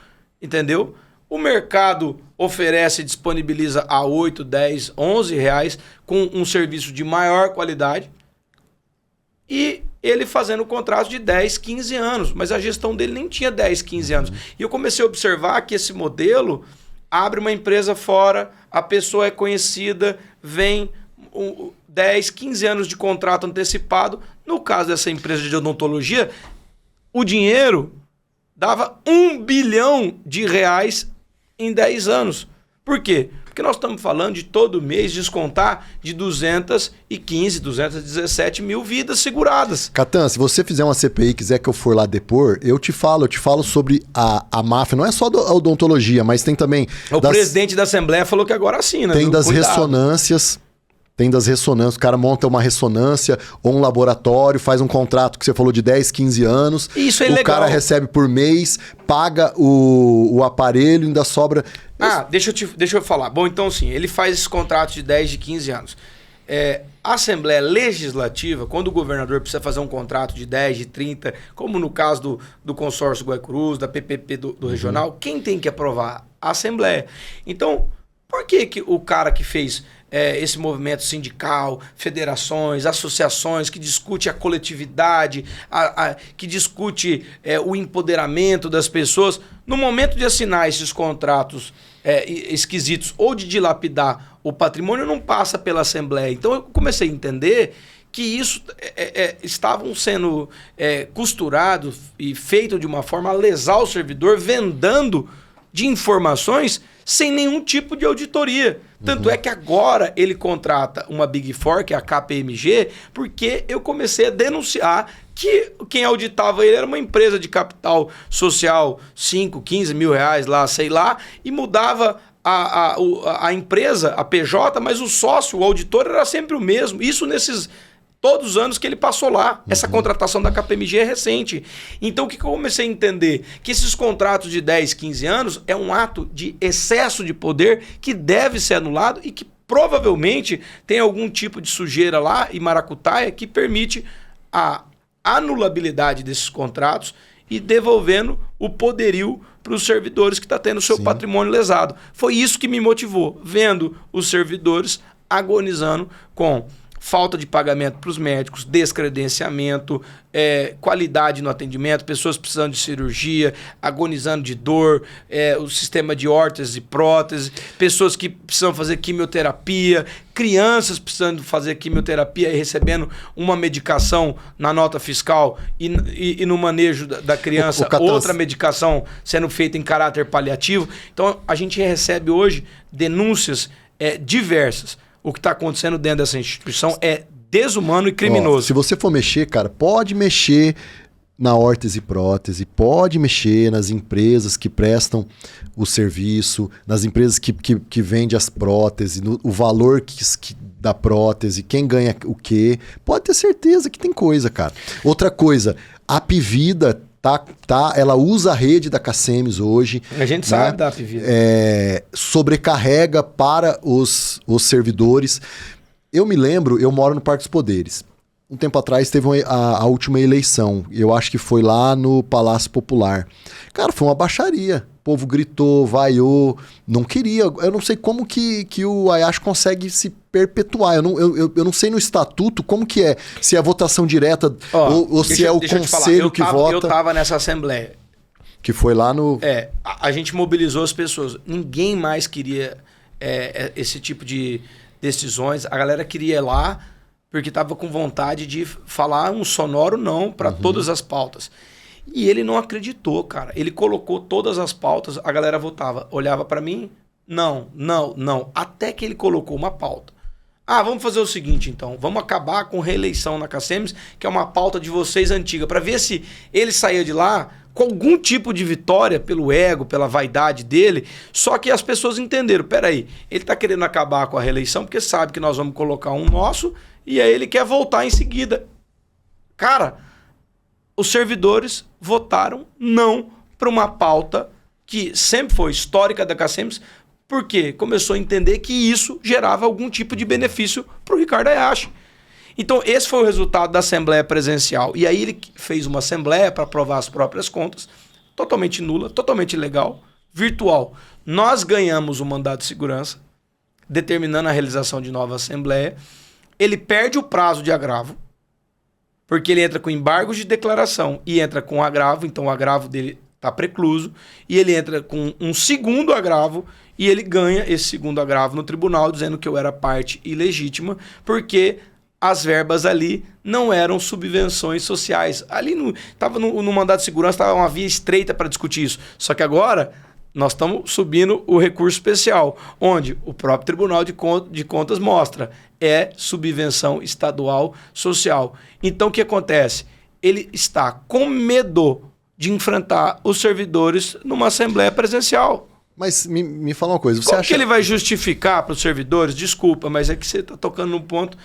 entendeu? O mercado oferece e disponibiliza a 8, 10, 11 reais com um serviço de maior qualidade. e ele fazendo contrato de 10, 15 anos, mas a gestão dele nem tinha 10, 15 anos. E eu comecei a observar que esse modelo abre uma empresa fora, a pessoa é conhecida, vem 10, 15 anos de contrato antecipado. No caso dessa empresa de odontologia, o dinheiro dava R$1 bilhão em 10 anos. Por quê? Porque nós estamos falando de todo mês descontar de 215, 217 mil vidas seguradas. Catan, se você fizer uma CPI e quiser que eu for lá depor, eu te falo sobre a máfia. Não é só da odontologia, mas tem também... O presidente da Assembleia falou que agora assina. Tem das ressonâncias... Tem das ressonâncias, o cara monta uma ressonância ou um laboratório, faz um contrato que você falou de 10, 15 anos. Isso é legal. O cara recebe por mês, paga o aparelho, ainda sobra... Deixa eu falar. Bom, então sim, ele faz esse contrato de 10, de 15 anos. A Assembleia Legislativa, quando o governador precisa fazer um contrato de 10, de 30, como no caso do consórcio Guaicurus, da PPP do regional, quem tem que aprovar? A Assembleia. Então, por que o cara que fez... esse movimento sindical, federações, associações, que discute a coletividade, que discute o empoderamento das pessoas, no momento de assinar esses contratos esquisitos ou de dilapidar o patrimônio, não passa pela Assembleia. Então eu comecei a entender que isso estavam sendo costurado e feito de uma forma a lesar o servidor, vendando de informações sem nenhum tipo de auditoria. Tanto é que agora ele contrata uma Big Four, que é a KPMG, porque eu comecei a denunciar que quem auditava ele era uma empresa de capital social, 5, 15 mil reais lá, sei lá, e mudava a empresa, a PJ, mas o sócio, o auditor era sempre o mesmo. Isso nesses... todos os anos que ele passou lá. Essa contratação da KPMG é recente. Então, o que eu comecei a entender? Que esses contratos de 10, 15 anos é um ato de excesso de poder que deve ser anulado e que provavelmente tem algum tipo de sujeira lá e maracutaia que permite a anulabilidade desses contratos e devolvendo o poderio para os servidores que estão tendo o seu patrimônio lesado. Foi isso que me motivou, vendo os servidores agonizando com... falta de pagamento para os médicos, descredenciamento, qualidade no atendimento, pessoas precisando de cirurgia, agonizando de dor, o sistema de órtese e prótese, pessoas que precisam fazer quimioterapia, crianças precisando fazer quimioterapia e recebendo uma medicação na nota fiscal e no manejo da criança, outra medicação sendo feita em caráter paliativo. Então, a gente recebe hoje denúncias diversas. O que está acontecendo dentro dessa instituição é desumano e criminoso. Se você for mexer, cara, pode mexer na órtese e prótese, pode mexer nas empresas que prestam o serviço, nas empresas que vendem as próteses, o valor da prótese, quem ganha o quê. Pode ter certeza que tem coisa, cara. Outra coisa, a Apvida... ela usa a rede da Cacemes hoje. A gente sabe da Apvida. Sobrecarrega para os servidores. Eu me lembro, eu moro no Parque dos Poderes. Um tempo atrás teve a última eleição. Eu acho que foi lá no Palácio Popular. Cara, foi uma baixaria. O povo gritou, vaiou, não queria. Eu não sei como que o Ayash consegue se perpetuar. Eu não sei no estatuto como que é. Se é votação direta ou se é o conselho que vota. Eu tava nessa assembleia. Que foi lá no... A gente mobilizou as pessoas. Ninguém mais queria esse tipo de decisões. A galera queria ir lá porque tava com vontade de falar um sonoro não para todas as pautas. E ele não acreditou, cara. Ele colocou todas as pautas, a galera votava. Olhava para mim, não. Até que ele colocou uma pauta. Vamos fazer o seguinte, então. Vamos acabar com reeleição na Cacemes, que é uma pauta de vocês antiga, para ver se ele saía de lá com algum tipo de vitória pelo ego, pela vaidade dele. Só que as pessoas entenderam. Peraí, ele tá querendo acabar com a reeleição porque sabe que nós vamos colocar um nosso e aí ele quer voltar em seguida. Cara... os servidores votaram não para uma pauta que sempre foi histórica da Cacemes, porque começou a entender que isso gerava algum tipo de benefício para o Ricardo Ayash. Então, esse foi o resultado da Assembleia Presencial. E aí ele fez uma Assembleia para aprovar as próprias contas, totalmente nula, totalmente ilegal, virtual. Nós ganhamos o mandado de segurança, determinando a realização de nova Assembleia. Ele perde o prazo de agravo, Porque ele entra com embargos de declaração e entra com agravo, então o agravo dele está precluso, e ele entra com um segundo agravo e ele ganha esse segundo agravo no tribunal, dizendo que eu era parte ilegítima, porque as verbas ali não eram subvenções sociais. Ali estava no mandato de segurança, estava uma via estreita para discutir isso. Só que agora nós estamos subindo o recurso especial, onde o próprio Tribunal de Contas mostra é subvenção estadual social. Então o que acontece? Ele está com medo de enfrentar os servidores numa assembleia presencial. Mas me fala uma coisa, você Como acha que ele vai justificar para os servidores? Desculpa, mas é que você está tocando num ponto.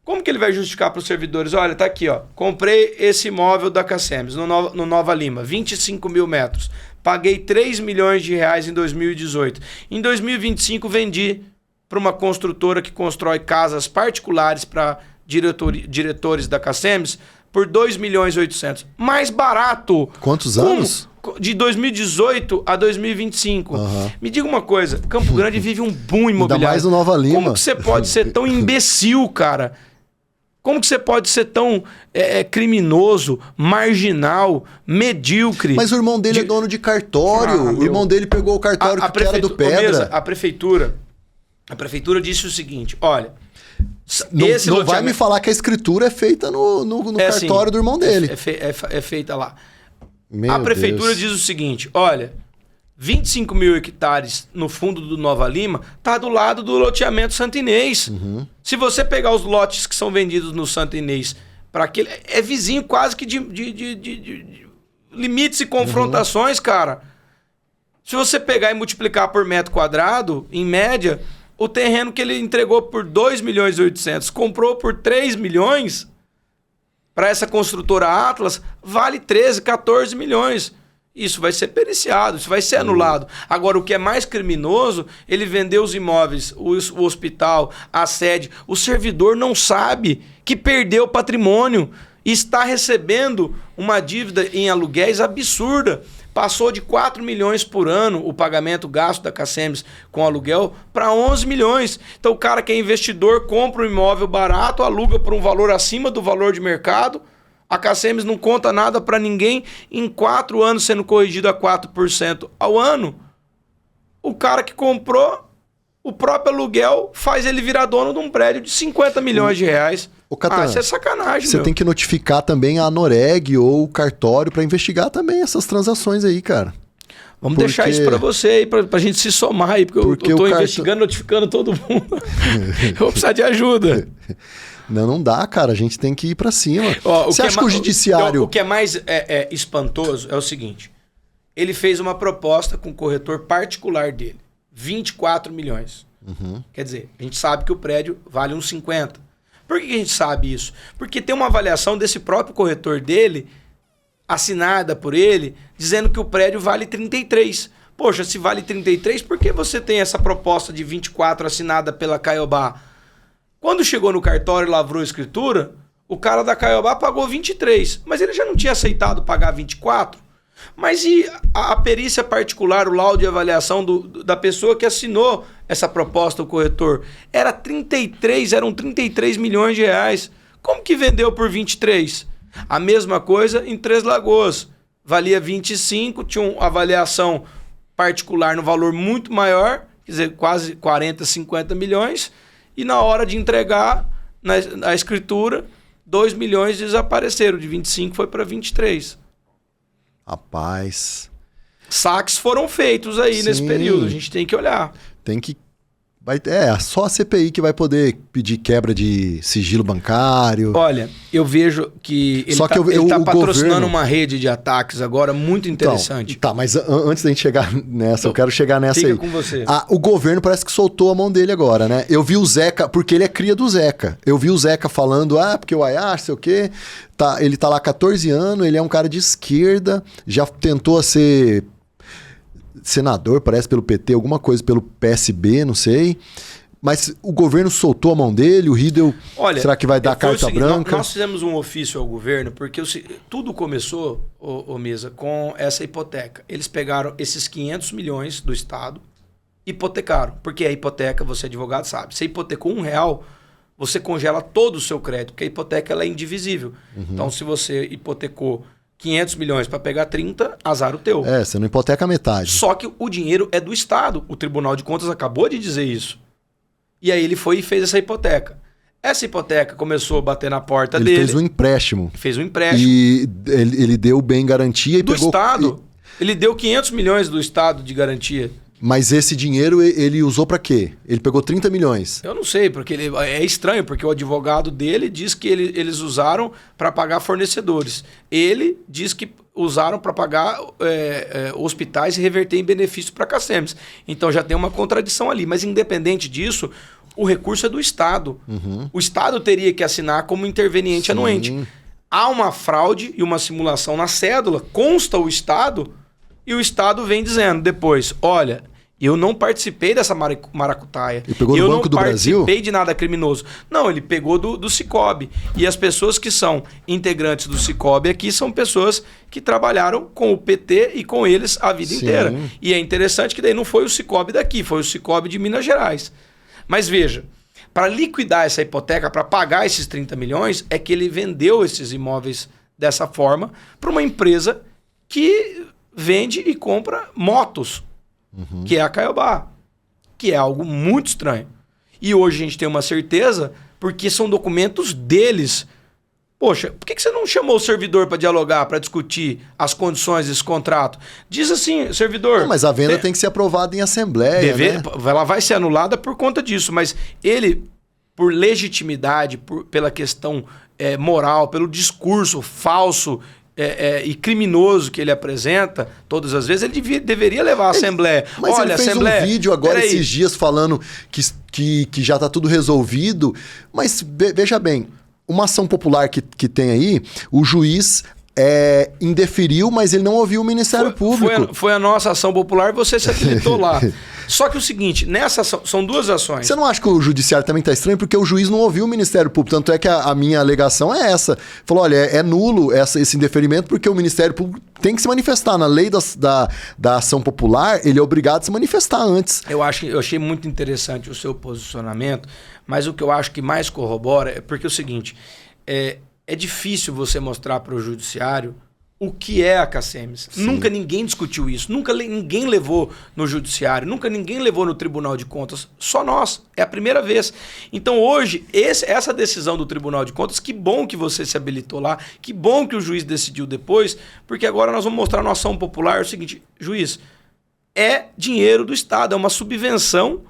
Como que ele vai justificar para os servidores? Olha, tá aqui, ó. Comprei esse imóvel da Cacemes, no Nova Lima, 25 mil metros. Paguei 3 milhões de reais em 2018. Em 2025, vendi para uma construtora que constrói casas particulares para diretores da Cacemes por 2 milhões e 800. Mais barato. Quantos anos? De 2018 a 2025. Me diga uma coisa, Campo Grande vive um boom imobiliário. Ainda mais no Nova Lima. Como que você pode ser tão imbecil, cara? Como que você pode ser tão criminoso, marginal, medíocre? Mas o irmão dele é dono de cartório. O irmão dele pegou o cartório que era do Pedra. A prefeitura disse o seguinte, olha... Não vai me falar que a escritura é feita no cartório assim, do irmão dele. É feita lá. A prefeitura diz o seguinte, olha, 25 mil hectares no fundo do Nova Lima tá do lado do loteamento Santo Inês. Se você pegar os lotes que são vendidos no Santo Inês, para aquele é vizinho quase que de limites e confrontações, cara. Se você pegar e multiplicar por metro quadrado, em média, o terreno que ele entregou por 2 milhões e 800, comprou por 3 milhões, para essa construtora Atlas, vale 13, 14 milhões. Isso vai ser periciado, isso vai ser anulado. Agora, o que é mais criminoso, ele vendeu os imóveis, o hospital, a sede. O servidor não sabe que perdeu patrimônio e está recebendo uma dívida em aluguéis absurda. Passou de 4 milhões por ano o pagamento gasto da Cacemes com aluguel para 11 milhões. Então o cara que é investidor compra um imóvel barato, aluga por um valor acima do valor de mercado. A Cacemes não conta nada para ninguém em 4 anos sendo corrigido a 4% ao ano. O cara que comprou o próprio aluguel faz ele virar dono de um prédio de 50 milhões de reais. Isso é sacanagem, Você tem que notificar também a Noreg ou o cartório para investigar também essas transações aí, cara. Vamos deixar isso para você aí, pra gente se somar aí, porque eu tô investigando, notificando todo mundo. Eu vou precisar de ajuda. Não dá, cara. A gente tem que ir para cima. Você acha que o judiciário... O que é mais espantoso é o seguinte. Ele fez uma proposta com o corretor particular dele. 24 milhões. Quer dizer, a gente sabe que o prédio vale uns 50. Por que a gente sabe isso? Porque tem uma avaliação desse próprio corretor dele, assinada por ele, dizendo que o prédio vale 33. Poxa, se vale 33, por que você tem essa proposta de 24 assinada pela Caiobá? Quando chegou no cartório e lavrou a escritura, o cara da Caiobá pagou 23, mas ele já não tinha aceitado pagar 24? Mas e a perícia particular, o laudo de avaliação da pessoa que assinou essa proposta, o corretor? Eram 33 milhões de reais. Como que vendeu por 23? A mesma coisa em Três Lagoas. Valia 25, tinha uma avaliação particular no valor muito maior, quer dizer, quase 40, 50 milhões, e na hora de entregar na escritura, 2 milhões desapareceram, de 25 foi para 23. Rapaz. Saques foram feitos aí nesse período. A gente tem que olhar. Tem que... só a CPI que vai poder pedir quebra de sigilo bancário. Olha, eu vejo que ele está patrocinando uma rede de ataques agora muito interessante. Tá, mas antes da gente chegar nessa, eu quero chegar nessa aí. Com você. O governo parece que soltou a mão dele agora, né? Eu vi o Zeca, porque ele é cria do Zeca. Eu vi o Zeca falando, porque o Ayar, sei o quê. Ele tá lá há 14 anos, ele é um cara de esquerda, já tentou ser... senador, parece, pelo PT, alguma coisa pelo PSB, não sei. Mas o governo soltou a mão dele, o Riedel, será que vai dar carta branca? Nós fizemos um ofício ao governo, porque tudo começou, Mesa, com essa hipoteca. Eles pegaram esses 500 milhões do Estado, hipotecaram. Porque a hipoteca, você advogado sabe, você hipotecou R$1, você congela todo o seu crédito, porque a hipoteca ela é indivisível. Então, se você hipotecou 500 milhões para pegar 30, azar o teu. Você não hipoteca a metade. Só que o dinheiro é do Estado. O Tribunal de Contas acabou de dizer isso. E aí ele foi e fez essa hipoteca. Essa hipoteca começou a bater na porta dele. Ele fez um empréstimo. Fez um empréstimo. E ele deu o bem garantia e do pegou... Estado. Ele deu 500 milhões do Estado de garantia. Mas esse dinheiro ele usou para quê? Ele pegou 30 milhões. Eu não sei, porque é estranho, porque o advogado dele diz que eles usaram para pagar fornecedores. Ele diz que usaram para pagar hospitais e reverter em benefício para a CACEMS. Então já tem uma contradição ali. Mas independente disso, o recurso é do Estado. O Estado teria que assinar como interveniente anuente. Há uma fraude e uma simulação na cédula, consta o Estado, e o Estado vem dizendo depois, olha, eu não participei dessa maracutaia. E pegou no Banco do Brasil? Eu não participei de nada criminoso. Não, ele pegou do Sicob. E as pessoas que são integrantes do Sicob aqui são pessoas que trabalharam com o PT e com eles a vida inteira. E é interessante que daí não foi o Sicob daqui, foi o Sicob de Minas Gerais. Mas veja, para liquidar essa hipoteca, para pagar esses 30 milhões, é que ele vendeu esses imóveis dessa forma para uma empresa que vende e compra motos, que é a Caiobá, que é algo muito estranho. E hoje a gente tem uma certeza, porque são documentos deles. Poxa, por que você não chamou o servidor para dialogar, para discutir as condições desse contrato? Diz assim, servidor... Não, mas a venda tem que ser aprovada em assembleia, né? Ela vai ser anulada por conta disso, mas ele, por legitimidade, pela questão moral, pelo discurso falso e criminoso que ele apresenta, todas as vezes, ele deveria levar à Assembleia. Mas olha, ele fez um vídeo agora esses dias falando que já está tudo resolvido, mas veja bem, uma ação popular que tem aí, o juiz indeferiu, mas ele não ouviu o Ministério Público. Foi a nossa ação popular, você se habilitou lá. Só que o seguinte, nessa ação, são duas ações. Você não acha que o judiciário também está estranho? Porque o juiz não ouviu o Ministério Público. Tanto é que a minha alegação é essa. Falou, olha, é nulo esse indeferimento porque o Ministério Público tem que se manifestar. Na lei da ação popular, ele é obrigado a se manifestar antes. Eu achei muito interessante o seu posicionamento, mas o que eu acho que mais corrobora é porque é o seguinte, é difícil você mostrar para o judiciário o que é a CACEMS. Nunca ninguém discutiu isso, nunca ninguém levou no judiciário, nunca ninguém levou no Tribunal de Contas, só nós, é a primeira vez. Então hoje, essa decisão do Tribunal de Contas, que bom que você se habilitou lá, que bom que o juiz decidiu depois, porque agora nós vamos mostrar na ação popular o seguinte, juiz, é dinheiro do Estado, é uma subvenção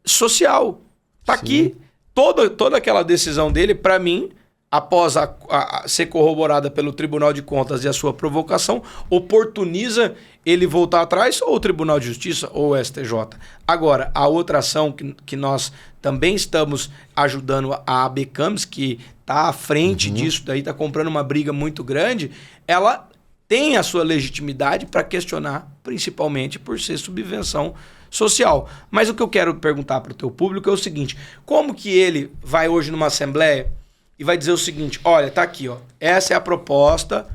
social. Está aqui, toda aquela decisão dele, para mim, após ser corroborada pelo Tribunal de Contas e a sua provocação, oportuniza ele voltar atrás, ou o Tribunal de Justiça ou o STJ. Agora, a outra ação que nós também estamos ajudando a ABCAMS, que está à frente disso, daí está comprando uma briga muito grande, ela tem a sua legitimidade para questionar, principalmente por ser subvenção social. Mas o que eu quero perguntar para o teu público é o seguinte, como que ele vai hoje numa assembleia e vai dizer o seguinte, olha, tá aqui, ó, essa é a proposta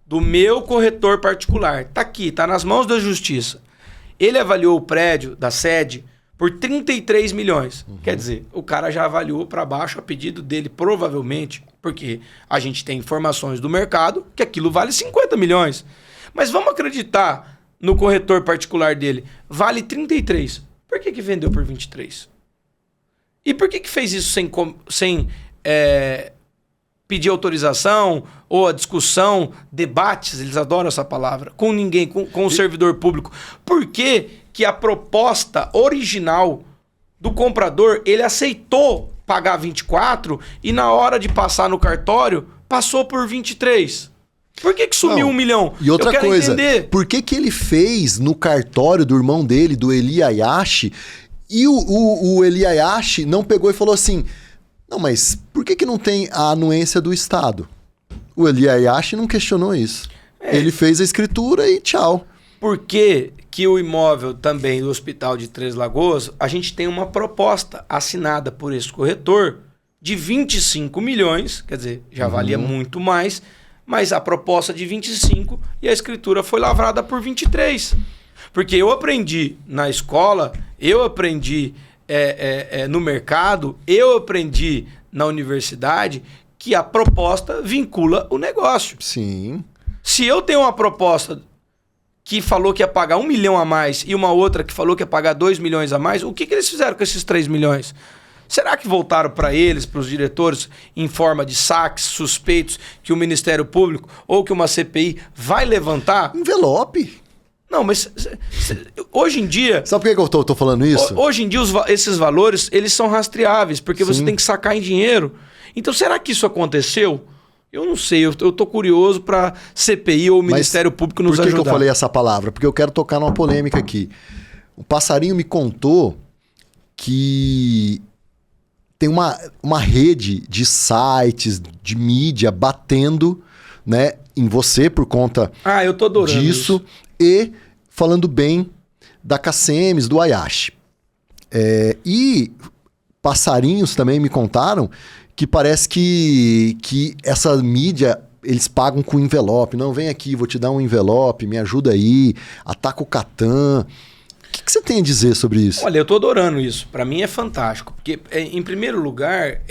do meu corretor particular. Tá aqui, tá nas mãos da justiça. Ele avaliou o prédio da sede por 33 milhões. Quer dizer, o cara já avaliou para baixo a pedido dele, provavelmente, porque a gente tem informações do mercado que aquilo vale 50 milhões. Mas vamos acreditar no corretor particular dele, vale 33. Por que vendeu por 23? E por que fez isso sem pedir autorização ou a discussão, debates, eles adoram essa palavra, com ninguém, com o servidor público? Por que a proposta original do comprador, ele aceitou pagar 24 e na hora de passar no cartório, passou por 23? Por que sumiu 1 milhão? E outra coisa, por que ele fez no cartório do irmão dele, do Eli Hayashi, e o Eli Hayashi não pegou e falou assim, não, mas por que não tem a anuência do Estado? O Eli Hayashi não questionou isso. Ele fez a escritura e tchau. Por que o imóvel também do Hospital de Três Lagoas, a gente tem uma proposta assinada por esse corretor de 25 milhões, quer dizer, já valia muito mais, mas a proposta de 25 e a escritura foi lavrada por 23. Porque eu aprendi na escola, eu aprendi no mercado, eu aprendi na universidade que a proposta vincula o negócio. Sim. Se eu tenho uma proposta que falou que ia pagar 1 milhão a mais e uma outra que falou que ia pagar 2 milhões a mais, o que eles fizeram com esses 3 milhões? Será que voltaram para eles, para os diretores, em forma de saques suspeitos que o Ministério Público ou que uma CPI vai levantar? Envelope. Não, mas hoje em dia... Sabe por que eu tô falando isso? Hoje em dia esses valores eles são rastreáveis, porque você tem que sacar em dinheiro. Então será que isso aconteceu? Eu não sei, eu tô curioso para CPI ou o Ministério Público nos ajudar. Por que eu falei essa palavra? Porque eu quero tocar numa polêmica aqui. O passarinho me contou que tem uma rede de sites, de mídia batendo, né, em você por conta eu tô adorando disso isso. E falando bem da Cacemes, do Ayashi. E passarinhos também me contaram que parece que essa mídia, eles pagam com envelope. Não, vem aqui, vou te dar um envelope, me ajuda aí, ataca o Catan. O que você tem a dizer sobre isso? Olha, eu tô adorando isso. Para mim é fantástico. Porque, em primeiro lugar,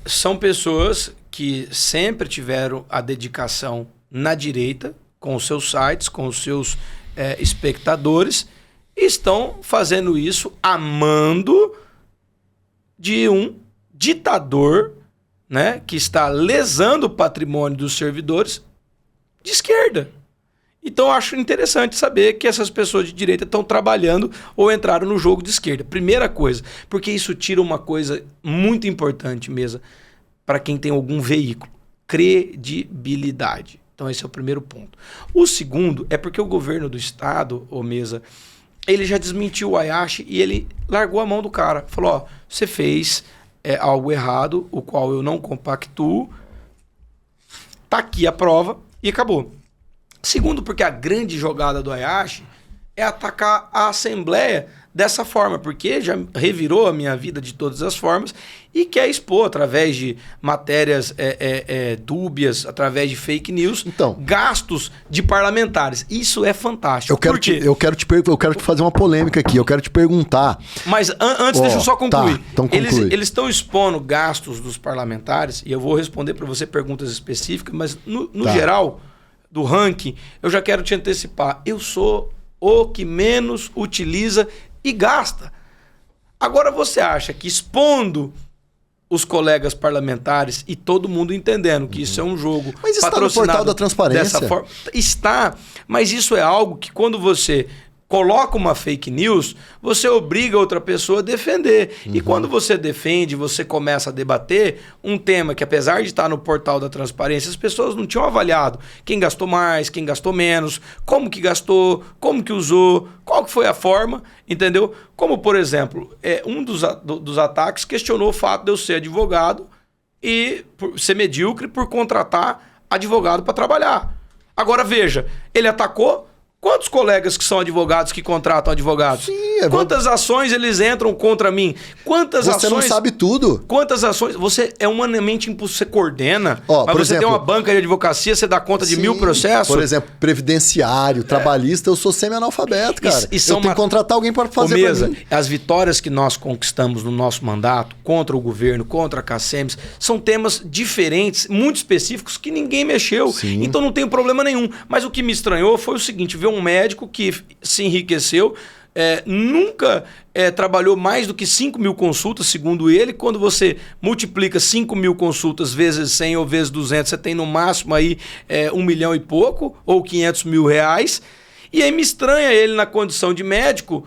são pessoas que sempre tiveram a dedicação na direita, com os seus sites, com os seus espectadores, e estão fazendo isso amando de um ditador, né, que está lesando o patrimônio dos servidores de esquerda. Então eu acho interessante saber que essas pessoas de direita estão trabalhando ou entraram no jogo de esquerda. Primeira coisa, porque isso tira uma coisa muito importante mesmo para quem tem algum veículo: credibilidade. Então esse é o primeiro ponto. O segundo é porque o governo do estado, ô Mesa, ele já desmentiu o Ayashi e ele largou a mão do cara. Falou, ó, você fez algo errado, o qual eu não compactuo, tá aqui a prova e acabou. Segundo, porque a grande jogada do Ayashi é atacar a Assembleia dessa forma, porque já revirou a minha vida de todas as formas e quer expor, através de matérias dúbias, através de fake news, gastos de parlamentares. Isso é fantástico. Eu quero te fazer uma polêmica aqui, eu quero te perguntar. Mas antes, deixa eu só concluir. Tá, então conclui. Eles estão expondo gastos dos parlamentares, e eu vou responder para você perguntas específicas, mas no geral do ranking, eu já quero te antecipar. Eu sou o que menos utiliza e gasta. Agora você acha que expondo os colegas parlamentares e todo mundo entendendo que isso é um jogo mas está no portal da transparência. Dessa forma, está, mas isso é algo que quando você coloca uma fake news, você obriga outra pessoa a defender. E quando você defende, você começa a debater um tema que, apesar de estar no portal da transparência, as pessoas não tinham avaliado quem gastou mais, quem gastou menos, como que gastou, como que usou, qual que foi a forma, entendeu? Como, por exemplo, um dos ataques questionou o fato de eu ser advogado e ser medíocre por contratar advogado para trabalhar. Agora, veja, ele atacou. Quantos colegas que são advogados que contratam advogados? Sim, quantas ações eles entram contra mim? Quantas ações... Você não sabe tudo. Quantas ações... Você é humanamente impossível, você coordena, mas você tem uma banca de advocacia, você dá conta de 1000 processos. Por exemplo, previdenciário, trabalhista, eu sou semi-analfabeto, cara. Eu tenho que contratar alguém para fazer para mim. As vitórias que nós conquistamos no nosso mandato, contra o governo, contra a Cacemes, são temas diferentes, muito específicos, que ninguém mexeu. Sim. Então não tem problema nenhum. Mas o que me estranhou foi o seguinte, ver um médico que se enriqueceu, nunca trabalhou mais do que 5.000 consultas, segundo ele. Quando você multiplica 5.000 consultas vezes 100 ou vezes 200, você tem no máximo aí 1 milhão e pouco, ou 500 mil reais. E aí me estranha ele, na condição de médico,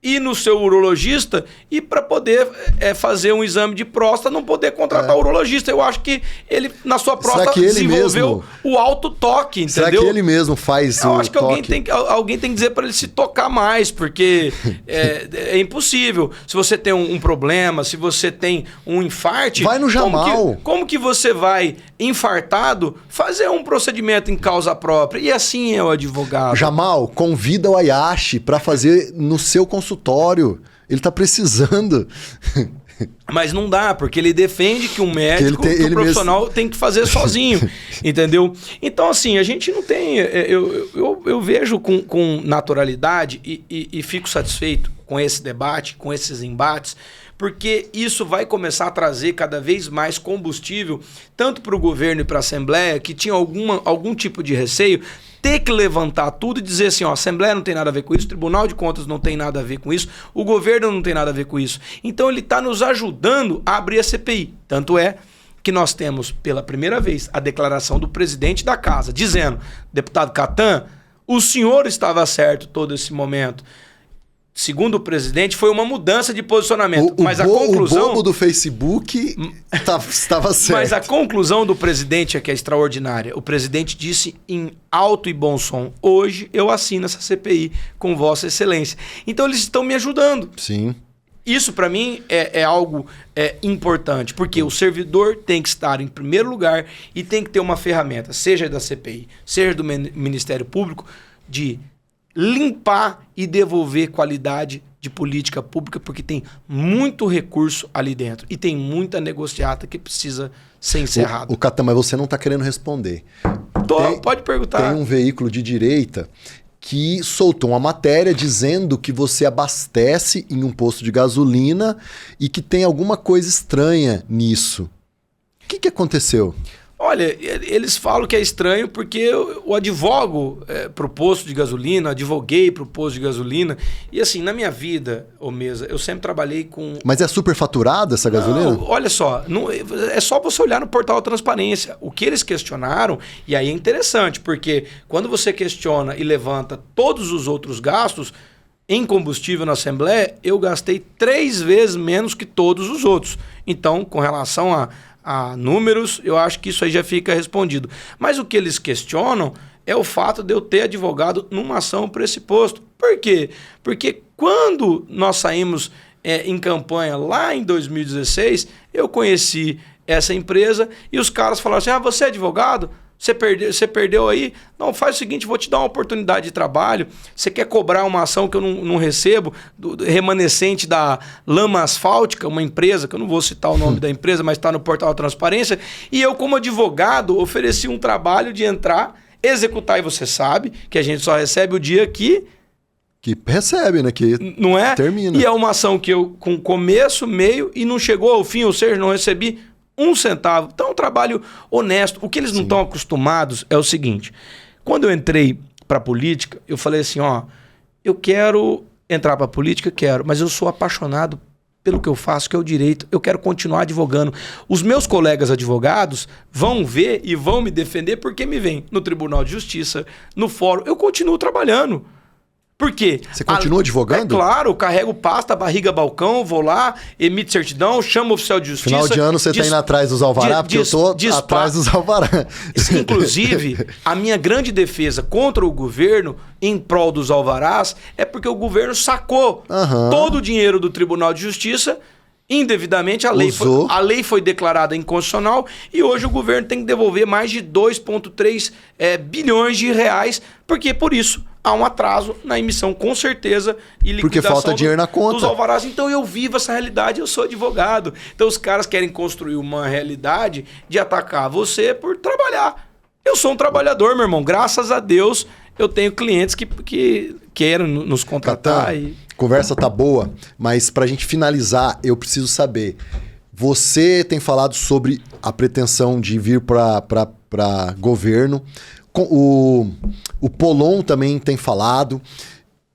ir no seu urologista e para poder fazer um exame de próstata, não poder contratar o urologista. Eu acho que ele, na sua próstata, desenvolveu o autotoque, entendeu? Será que ele mesmo faz Eu acho que alguém tem que dizer para ele se tocar mais, porque é impossível. Se você tem um problema, se você tem um infarte... Vai no Jamal. Como que você vai, infartado, fazer um procedimento em causa própria? E assim é o advogado. Jamal, convida o Ayashi para fazer no seu consultório. Ele tá precisando. Mas não dá, porque ele defende que um médico, que o profissional tem que fazer sozinho, entendeu? Então, assim, a gente não tem... Eu vejo com naturalidade e fico satisfeito com esse debate, com esses embates, porque isso vai começar a trazer cada vez mais combustível, tanto para o governo e para a Assembleia, que tinha algum tipo de receio, ter que levantar tudo e dizer assim, ó, a Assembleia não tem nada a ver com isso, o Tribunal de Contas não tem nada a ver com isso, o governo não tem nada a ver com isso. Então ele está nos ajudando a abrir a CPI. Tanto é que nós temos, pela primeira vez, a declaração do presidente da casa, dizendo, deputado Catan, o senhor estava certo todo esse momento. Segundo o presidente, foi uma mudança de posicionamento. Mas a conclusão... O bobo do Facebook estava certo. Mas a conclusão do presidente é que é extraordinária. O presidente disse em alto e bom som, hoje eu assino essa CPI com Vossa Excelência. Então eles estão me ajudando. Sim. Isso, para mim, é algo importante, porque o servidor tem que estar em primeiro lugar e tem que ter uma ferramenta, seja da CPI, seja do Ministério Público, de limpar e devolver qualidade de política pública, porque tem muito recurso ali dentro e tem muita negociata que precisa ser encerrada. O Catan, mas você não está querendo responder. Pode perguntar. Tem um veículo de direita que soltou uma matéria dizendo que você abastece em um posto de gasolina e que tem alguma coisa estranha nisso. O que aconteceu? Olha, eles falam que é estranho porque eu advogo para o posto de gasolina, advoguei para o posto de gasolina. E assim, na minha vida, ô Mesa, eu sempre trabalhei com... Mas é superfaturada essa gasolina? Não, olha só, é só você olhar no portal Transparência. O que eles questionaram, e aí é interessante, porque quando você questiona e levanta todos os outros gastos em combustível na Assembleia, eu gastei 3 vezes menos que todos os outros. Então, com relação a números, eu acho que isso aí já fica respondido. Mas o que eles questionam é o fato de eu ter advogado numa ação para esse posto. Por quê? Porque quando nós saímos em campanha lá em 2016, eu conheci essa empresa e os caras falaram assim, você é advogado? Você perdeu aí? Não, faz o seguinte, vou te dar uma oportunidade de trabalho. Você quer cobrar uma ação que eu não recebo, do remanescente da Lama Asfáltica, uma empresa, que eu não vou citar o nome da empresa, mas está no portal Transparência. E eu, como advogado, ofereci um trabalho de entrar, executar, e você sabe que a gente só recebe o dia que recebe, né? Que não é? Termina. E é uma ação que eu, com começo, meio, e não chegou ao fim, ou seja, não recebi 1 centavo. Então é um trabalho honesto. O que eles não estão acostumados é o seguinte. Quando eu entrei para a política, eu falei assim, eu quero entrar para a política, mas eu sou apaixonado pelo que eu faço, que é o direito. Eu quero continuar advogando. Os meus colegas advogados vão ver e vão me defender porque me veem no Tribunal de Justiça, no fórum. Eu continuo trabalhando. Por quê? Você continua advogando? É claro, eu carrego pasta, barriga, balcão, vou lá, emito certidão, chamo o oficial de justiça. Final de ano você está indo atrás dos alvará, porque eu estou atrás dos alvará. Inclusive, a minha grande defesa contra o governo em prol dos alvarás é porque o governo sacou todo o dinheiro do Tribunal de Justiça indevidamente. A lei foi declarada inconstitucional e hoje o governo tem que devolver mais de 2,3 bilhões de reais, porque por isso há um atraso na emissão, com certeza, e liquidação porque falta dinheiro na conta dos alvarás. Então eu vivo essa realidade, eu sou advogado. Então os caras querem construir uma realidade de atacar você por trabalhar. Eu sou um trabalhador, meu irmão. Graças a Deus eu tenho clientes que querem nos contratar. Catan, conversa tá boa, mas pra gente finalizar, eu preciso saber. Você tem falado sobre a pretensão de vir para governo. O Polon também tem falado.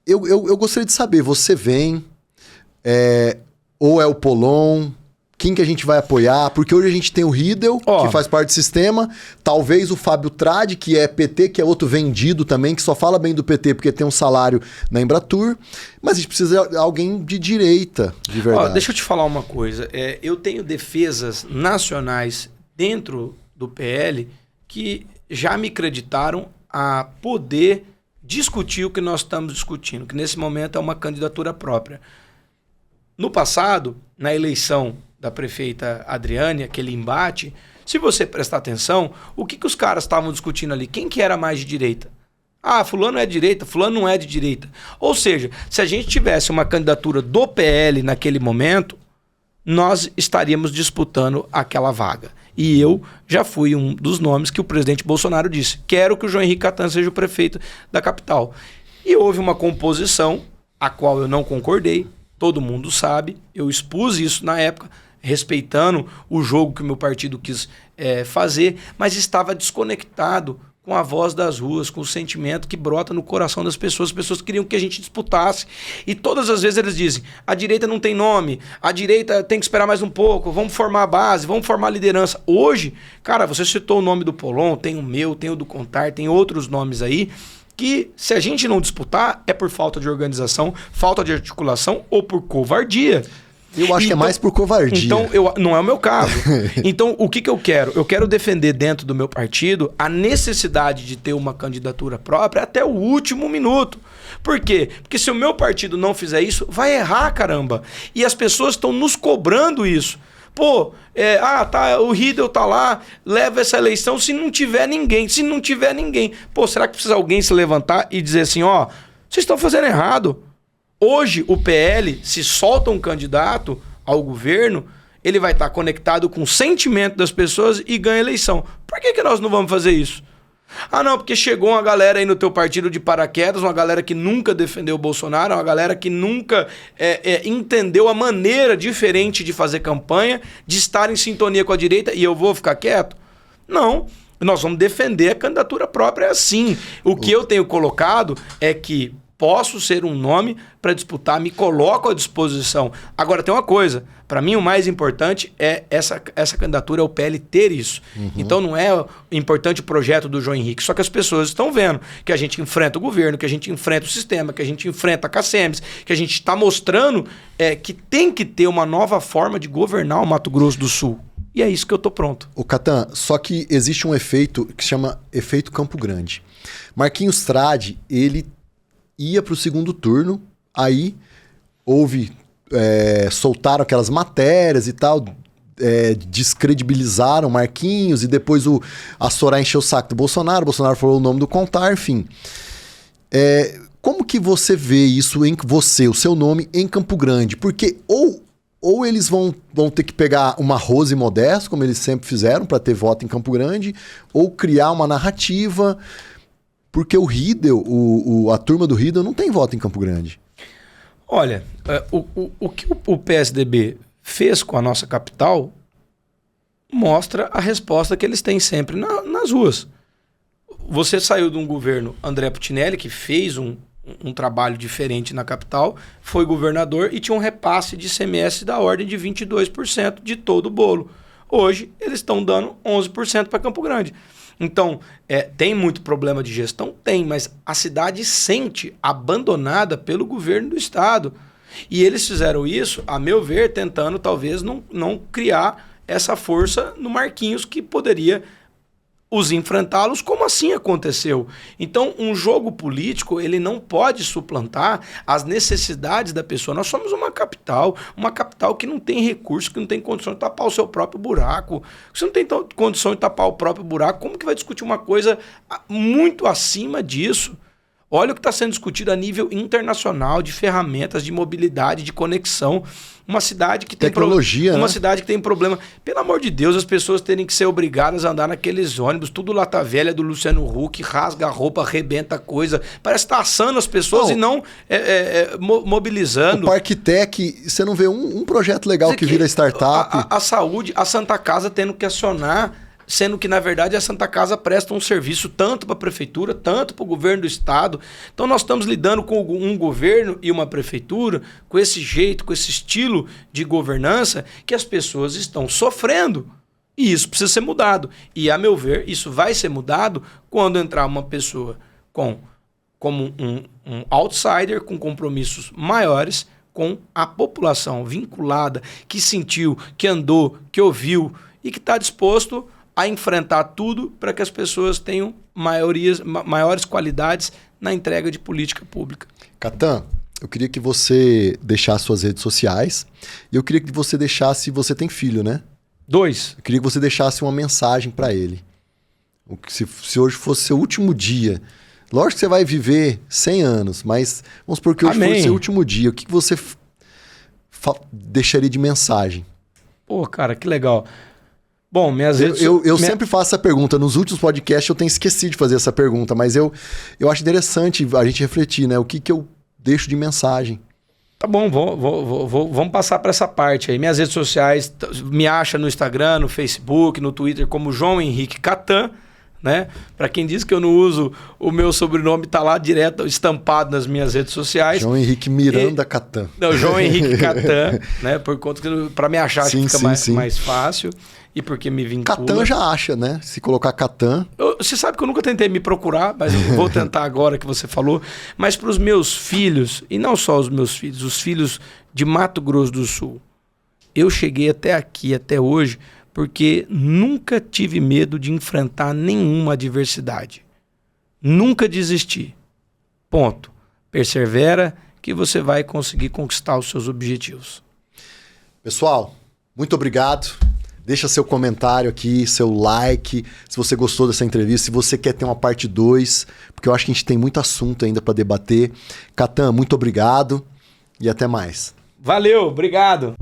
Eu gostaria de saber, você vem, ou é o Polon, quem que a gente vai apoiar? Porque hoje a gente tem o Riedel, que faz parte do sistema, talvez o Fábio Tradi, que é PT, que é outro vendido também, que só fala bem do PT porque tem um salário na Embratur, mas a gente precisa de alguém de direita, de verdade. Deixa eu te falar uma coisa, eu tenho defesas nacionais dentro do PL que já me acreditaram a poder discutir o que nós estamos discutindo, que nesse momento é uma candidatura própria. No passado, na eleição da prefeita Adriane, aquele embate, se você prestar atenção, o que os caras estavam discutindo ali? Quem que era mais de direita? Fulano é de direita, fulano não é de direita. Ou seja, se a gente tivesse uma candidatura do PL naquele momento, nós estaríamos disputando aquela vaga. E eu já fui um dos nomes que o presidente Bolsonaro disse, quero que o João Henrique Catan seja o prefeito da capital. E houve uma composição, a qual eu não concordei, todo mundo sabe, eu expus isso na época, respeitando o jogo que o meu partido quis fazer, mas estava desconectado com a voz das ruas, com o sentimento que brota no coração das pessoas. As pessoas queriam que a gente disputasse. E todas as vezes eles dizem, a direita não tem nome, a direita tem que esperar mais um pouco, vamos formar a base, vamos formar a liderança. Hoje, cara, você citou o nome do Polon, tem o meu, tem o do Contar, tem outros nomes aí, que se a gente não disputar, é por falta de organização, falta de articulação ou por covardia. Eu acho que é mais por covardia. Então, não é o meu caso. Então, o que eu quero? Eu quero defender dentro do meu partido a necessidade de ter uma candidatura própria até o último minuto. Por quê? Porque se o meu partido não fizer isso, vai errar, caramba. E as pessoas estão nos cobrando isso. Pô, o Riedel tá lá, leva essa eleição se não tiver ninguém. Se não tiver ninguém. Pô, será que precisa alguém se levantar e dizer assim, ó, vocês estão fazendo errado? Hoje, o PL, se solta um candidato ao governo, ele vai estar conectado com o sentimento das pessoas e ganha eleição. Por que nós não vamos fazer isso? Ah, não, porque chegou uma galera aí no teu partido de paraquedas, uma galera que nunca defendeu o Bolsonaro, uma galera que nunca entendeu a maneira diferente de fazer campanha, de estar em sintonia com a direita, e eu vou ficar quieto? Não. Nós vamos defender a candidatura própria assim. O que eu tenho colocado é que posso ser um nome para disputar, me coloco à disposição. Agora, tem uma coisa, para mim o mais importante é essa candidatura, é o PL ter isso. Então não é importante o projeto do João Henrique, só que as pessoas estão vendo que a gente enfrenta o governo, que a gente enfrenta o sistema, que a gente enfrenta a CACEMES, que a gente está mostrando que tem que ter uma nova forma de governar o Mato Grosso do Sul. E é isso que eu tô pronto. O Catan, só que existe um efeito que se chama efeito Campo Grande. Marquinhos Trade, ele ia para o segundo turno, aí soltaram aquelas matérias e tal, descredibilizaram Marquinhos, e depois a Soraya encheu o saco do Bolsonaro falou o nome do Contar, enfim. Como que você vê isso em você, o seu nome em Campo Grande? Porque ou eles vão ter que pegar uma Rose Modesto, como eles sempre fizeram, para ter voto em Campo Grande, ou criar uma narrativa. Porque o Riedel, a turma do Riedel não tem voto em Campo Grande. Olha, o que o PSDB fez com a nossa capital mostra a resposta que eles têm sempre nas ruas. Você saiu de um governo André Putinelli, que fez um trabalho diferente na capital, foi governador e tinha um repasse de ICMS da ordem de 22% de todo o bolo. Hoje, eles estão dando 11% para Campo Grande. Então, tem muito problema de gestão? Tem, mas a cidade sente abandonada pelo governo do estado. E eles fizeram isso, a meu ver, tentando talvez não criar essa força no Marquinhos que poderia os enfrentá-los, como assim aconteceu. Então, um jogo político, ele não pode suplantar as necessidades da pessoa. Nós somos uma capital que não tem recurso, que não tem condição de tapar o seu próprio buraco. Se não tem condição de tapar o próprio buraco, como que vai discutir uma coisa muito acima disso? Olha o que está sendo discutido a nível internacional de ferramentas de mobilidade, de conexão. Uma cidade que tem tecnologia, uma cidade que tem problema. Pelo amor de Deus, as pessoas terem que ser obrigadas a andar naqueles ônibus, tudo lata velha do Luciano Huck, rasga a roupa, arrebenta a coisa. Parece que está assando as pessoas e não mobilizando. O Parque Tech, você não vê um projeto legal que vira startup. A saúde, a Santa Casa tendo que acionar, sendo que, na verdade, a Santa Casa presta um serviço tanto para a prefeitura, tanto para o governo do estado. Então, nós estamos lidando com um governo e uma prefeitura com esse jeito, com esse estilo de governança que as pessoas estão sofrendo. E isso precisa ser mudado. E, a meu ver, isso vai ser mudado quando entrar uma pessoa como um outsider, com compromissos maiores com a população vinculada, que sentiu, que andou, que ouviu e que está disposto a enfrentar tudo para que as pessoas tenham maiores qualidades na entrega de política pública. Catan, eu queria que você deixasse suas redes sociais e eu queria que você deixasse... Você tem filho, né? 2. Eu queria que você deixasse uma mensagem para ele. Se hoje fosse seu último dia... Lógico que você vai viver 100 anos, mas vamos supor que hoje fosse seu último dia. O que você deixaria de mensagem? Pô, cara, que legal. Bom, minhas redes... Eu sempre faço essa pergunta. Nos últimos podcasts eu tenho esquecido de fazer essa pergunta, mas eu acho interessante a gente refletir, né? O que eu deixo de mensagem? Tá bom, vamos passar para essa parte aí. Minhas redes sociais, me acha no Instagram, no Facebook, no Twitter como João Henrique Catan, né? Para quem diz que eu não uso, o meu sobrenome tá lá direto, estampado nas minhas redes sociais. João Henrique Miranda Catan. Não, João Henrique Catan, né? Por conta que para me achar sim, fica mais fácil e porque me vincula. Catan já acha, né? Se colocar Catan. Você sabe que eu nunca tentei me procurar, mas eu vou tentar agora que você falou. Mas para os meus filhos, e não só os meus filhos, os filhos de Mato Grosso do Sul, eu cheguei até aqui, até hoje, porque nunca tive medo de enfrentar nenhuma adversidade. Nunca desisti. Ponto. Persevera que você vai conseguir conquistar os seus objetivos. Pessoal, muito obrigado. Deixa seu comentário aqui, seu like, se você gostou dessa entrevista, se você quer ter uma parte 2, porque eu acho que a gente tem muito assunto ainda para debater. Catan, muito obrigado e até mais. Valeu, obrigado.